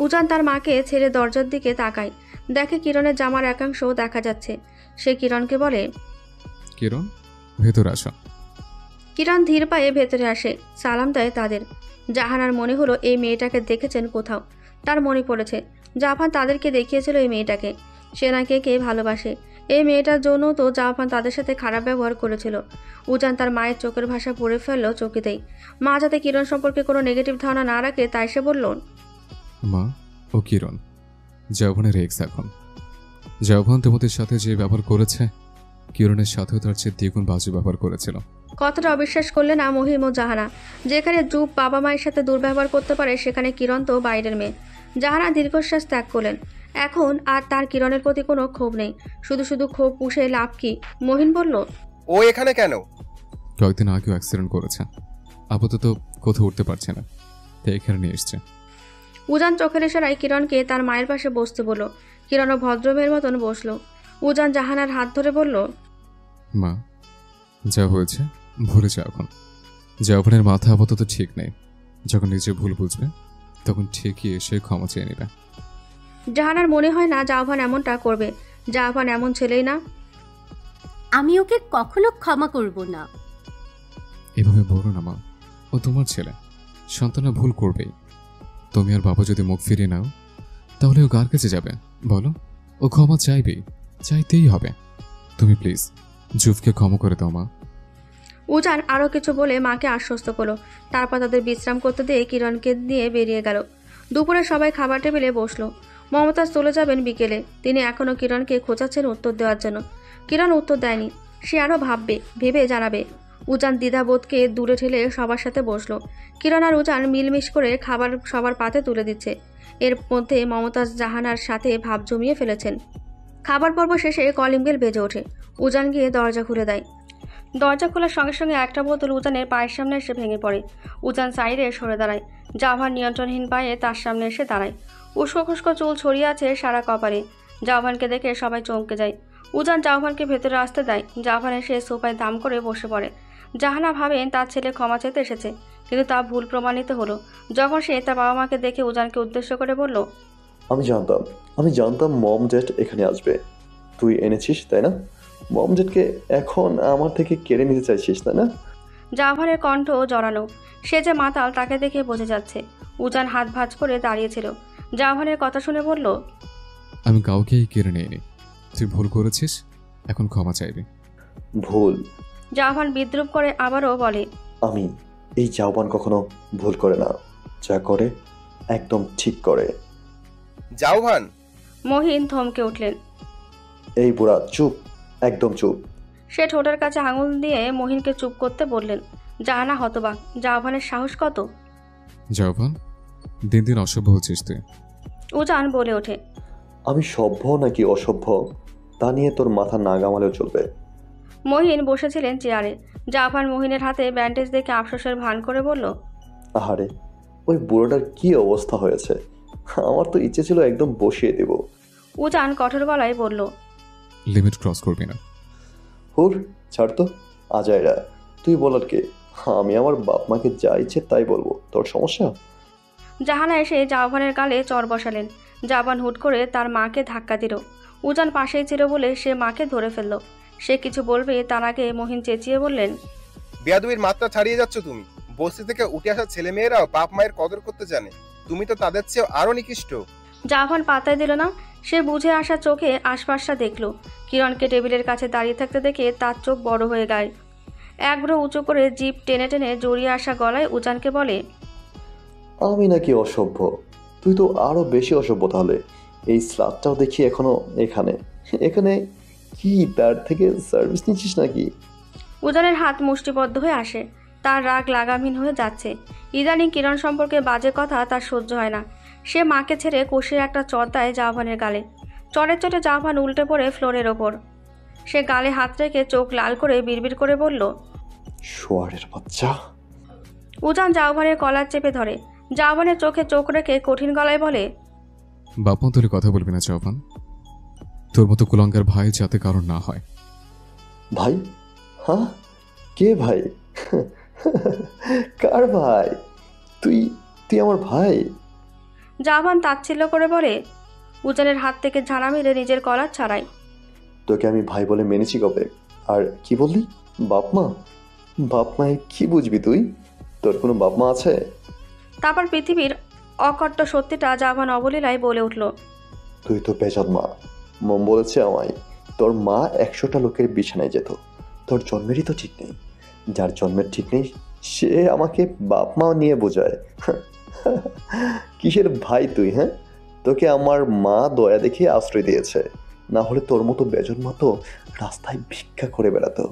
উজান তার মাকে ছেড়ে দরজার দিকে তাকায়। দেখে কিরণের জামার একাংশ দেখা যাচ্ছে। সে কিরণকে বলে, কিরণ, ভেতর আসো। কিরণ ধীর পায়ে ভেতরে আসে, সালাম দেয় তাদের। জাহানার মনে হলো এই মেয়েটাকে দেখেছেন কোথাও। তার মনে পড়েছে জাফান তাদেরকে দেখিয়েছিল এই মেয়েটাকে। সে নাকি কে ভালোবাসে। এই মেয়েটার জন্য তো জাফান তাদের সাথে খারাপ ব্যবহার করেছিল। উজান তার মায়ের চোখের ভাষা পড়ে ফেললো চকিতেই। মা যাতে কিরণ সম্পর্কে কোনো নেগেটিভ ধারণা না রাখে তাই সে বলল, মা, ও কিরণ যৌবনের এক্স। এখন যৌবন তোমাদের সাথে যে ব্যবহার করেছে, কিরণের সাথেও তার চেয়ে দ্বিগুণ বাজে ব্যবহার করেছিল। কথাটা অবিশ্বাস করলে না মহিম ও জাহানা। যেখানে যুব বাবা মায়ের সাথে দুর্ব্যবহার করতে পারে সেখানে কিরণ তো বাইরের মেয়ে। জাহানা দীর্ঘশ্বাস ত্যাগ করলেন। এখন আর তার কিরণের প্রতি কোনো ক্ষোভ নেই। শুধু শুধু ক্ষোভ পুষে লাভ কি? মহিন বলল, ও এখানে কেন? কয়েকদিন আগেও অ্যাক্সিডেন্ট করেছে, আপাতত কোথাও উঠতে পারছে না, তাই এখানে নিয়ে এসছে। উজান চোখের ইশারায় কিরণকে তার মায়ের পাশে বসতে বলল। কিরণও ভদ্রমের মতন বসলো। উজান জাহানার হাত ধরে বলল, মা, যা হয়েছে ভুলে যাও। এখন যৌবনের মাথা আপাতত ঠিক নেই। যখন নিজে ভুল বুঝবে তখন ঠিকই এসে ক্ষমা চেয়ে নেবে। জাহানার মনে হয় না জাহান এমনটা করবে। জাহান এমন ছেলেই না। আমি ওকে কখনো ক্ষমা করব না। এভাবে বলো না মা, ও তোমার ছেলে, সন্তানরা ভুল করবেই। তুমি আর বাবা যদি মুখ ফিরিয়ে নাও তাহলে ও কার কাছে যাবে বলো? ও ক্ষমা চাইবেই, চাইতেই হবে। তুমি প্লিজ জুফকে ক্ষমা করে দাও মা। উজান আরও কিছু বলে মাকে আশ্বস্ত করলো। তারপর তাদের বিশ্রাম করতে দিয়ে কিরণকে নিয়ে বেরিয়ে গেল। দুপুরে সবাই খাবার টেবিলে বসলো। মমতাজ চলে যাবেন বিকেলে। তিনি এখনও কিরণকে খোঁচাচ্ছেন উত্তর দেওয়ার জন্য। কিরণ উত্তর দেয়নি। সে আরও ভাববে, ভেবে জানাবে। উজান দ্বিধাবোধকে দূরে ঠেলে সবার সাথে বসলো। কিরণ আর উজান মিলমিশ করে খাবার সবার পাতে তুলে দিচ্ছে। এর মধ্যে মমতাজ জাহানার সাথে ভাব জমিয়ে ফেলেছেন। খাবার পর্ব শেষে কলিং বেল বেজে ওঠে। উজান গিয়ে দরজা খুলে দেয়। দরজা খোলার সঙ্গে সঙ্গে একটা বোতল উজানের পায়ের সামনে এসে ভেঙে পড়ে। উজান সাইডে সরে দাঁড়ায়। জাভান নিয়ন্ত্রণহীন পায়ে তার সামনে এসে দাঁড়ায়। উস্কো খুস্কো চুল ছড়িয়ে আছে সারা কপালে। জাভানকে দেখে সবাই চমকে যায়। উজান জাভানকে ভেতরে আসতে দেয়। জাভান এসে সোফায় দাম করে বসে পড়ে। জাহানা ভাবেন তার ছেলে ক্ষমা চেতে এসেছে, কিন্তু তা ভুল প্রমাণিত হলো যখন সে তার বাবা মাকে দেখে উজানকে উদ্দেশ্য করে বলল, আমি জানতাম মম ড্যাড এখানে আসবে। তুই এনেছিস তাই না? মম ড্যাডকে এখন আমার থেকে কেড়ে নিতে চাইছিস তাই না? জাভানের কণ্ঠ জড়ানো। সে যে মাতাল তাকে দেখে বোঝা যাচ্ছে। উজান হাত ভাঁজ করে দাঁড়িয়েছিল। জাভানের কথা শুনে বলল, আমি কাউকেই কেড়ে নেইনি। তুই ভুল করেছিস, এখন ক্ষমা চাইবি। ভুল? জাভান বিদ্রুপ করে আবারও বলে, আমি এই জাওবান কখনো ভুল করে না, যা করে একদম ঠিক করে। জাওহান! মহিন থমকে উঠলেন। এই বুড়া চুপ, একদম চুপ। সে ঠোঁটের কাছে আঙুল দিয়ে মহিনকে চুপ করতে বললেন। জাহানা হতবাক। জাভানের সাহস কত! জাওহান, দিন দিন অসভ্য হচ্ছিস তুই। উজান বলে ওঠে, আমি সভ্য নাকি অসভ্য তা নিয়ে তোর মাথা না গামালেও চলবে। মহিন বসেছিলেন চেয়ারে। জাভান মহিনের হাতে ব্যান্ডেজ দেখে আফসোসের ভান করে বলল, আহারে, ওই বুড়োটার কি অবস্থা হয়েছে! আমার তো ইচ্ছে ছিল একদম বসিয়ে দেব। উজান কঠোর গলায় বলল, লিমিট ক্রস করবি না। হুর, ছাড় তো। আজাইরা, তুই বলার কে? আমি আমার বাপ মাকে যা ইচ্ছে তাই বলবো, তোর সমস্যা? জাহানা এসে জাভানের গালে চর বসালেন। জাভান হুট করে তার মাকে ধাক্কা দিল। উজান পাশেই ছিল বলে সে মাকে ধরে ফেলল। সে কিছু বলবে তার আগে মহিন চেঁচিয়ে বললেন, বেয়াদবির মাত্রা ছাড়িয়ে যাচ্ছ তুমি। বস্তি থেকে উঠে আসা ছেলে মেয়েরাও বাপ মায়ের কদর করতে জানে, তুমি তো তাদের চেয়েও আরো নিকৃষ্ট। জাভান পাতায় দিল না। সে বুঝে আসা চোখে আশপাশটা দেখল। কিরণকে টেবিলের কাছে দাঁড়িয়ে থাকতে দেখে তার চোখ বড় হয়ে গায়। এক ব্রো উঁচু করে জিভ টেনে টেনে জড়িয়ে আসা গলায় উজানকে বলে, আমি নাকি অসভ্য? তুই তো আরো বেশি অসভ্য তাহলে। এই স্লাটটাও দেখি এখনো এখানে এখানে কি তার থেকে সার্ভিস নিচ্ছিস নাকি? উজানের হাত মুষ্টিবদ্ধ হয়ে আসে। তার রাগ লাগামহীন হয়ে যাচ্ছে। ইদানিং কিরণ সম্পর্কে বাজে কথা তার সহ্য হয় না। সে মাকে ছেড়ে কষিয়ে একটা চর দেয় জাভানের গালে। চরের চটে জাভান উল্টে পড়ে ফ্লোরের ওপর। সে গালে হাত রেখে চোখ লাল করে বিড়বিড় করে বলল, শোয়ারের বাচ্চা! উজান জাভানের কলার চেপে ধরে। জাভানের চোখে চোখ রেখে কঠিন গলায় বলে, বাপমা তোর কথা বলবি না জাওহান। তোর মতো কুলঙ্গার ভাই যাতে কারণ না হয়। ভাই? হ্যাঁ, কে ভাই? কার ভাই? তুই তুই আমার ভাই? জাভান তাচ্ছিল্য করে বলে। উজানের হাত থেকে ঝাড়া মেরে নিজের কলার ছাড়ায়। তোকে আমি ভাই বলে মেনেছি কবে? আর কি বললি? বাপ মা? বাপ মায়ের কি বুঝবি তুই? তোর কোনো বাপ মা আছে? তারপর পৃথিবীর অকট্ট সত্যিটা জাভান অবলীলায় বলে উঠল। তুই তো বেজন্মা। মম বলেছে আমায় তোর মা 100টা লোকের বিছানায় যেত। তোর জন্মেরই তো ঠিক নেই। যার জন্মের ঠিক নেই সে আমাকে বাপ মা নিয়ে বোঝায়। কিসের ভাই তুই? হ্যাঁ, তোকে আমার মা দয়া দেখে আশ্রয় দিয়েছে, না হলে তোর মতো বেজন্মা তো রাস্তায় ভিক্ষা করে বেড়াতো।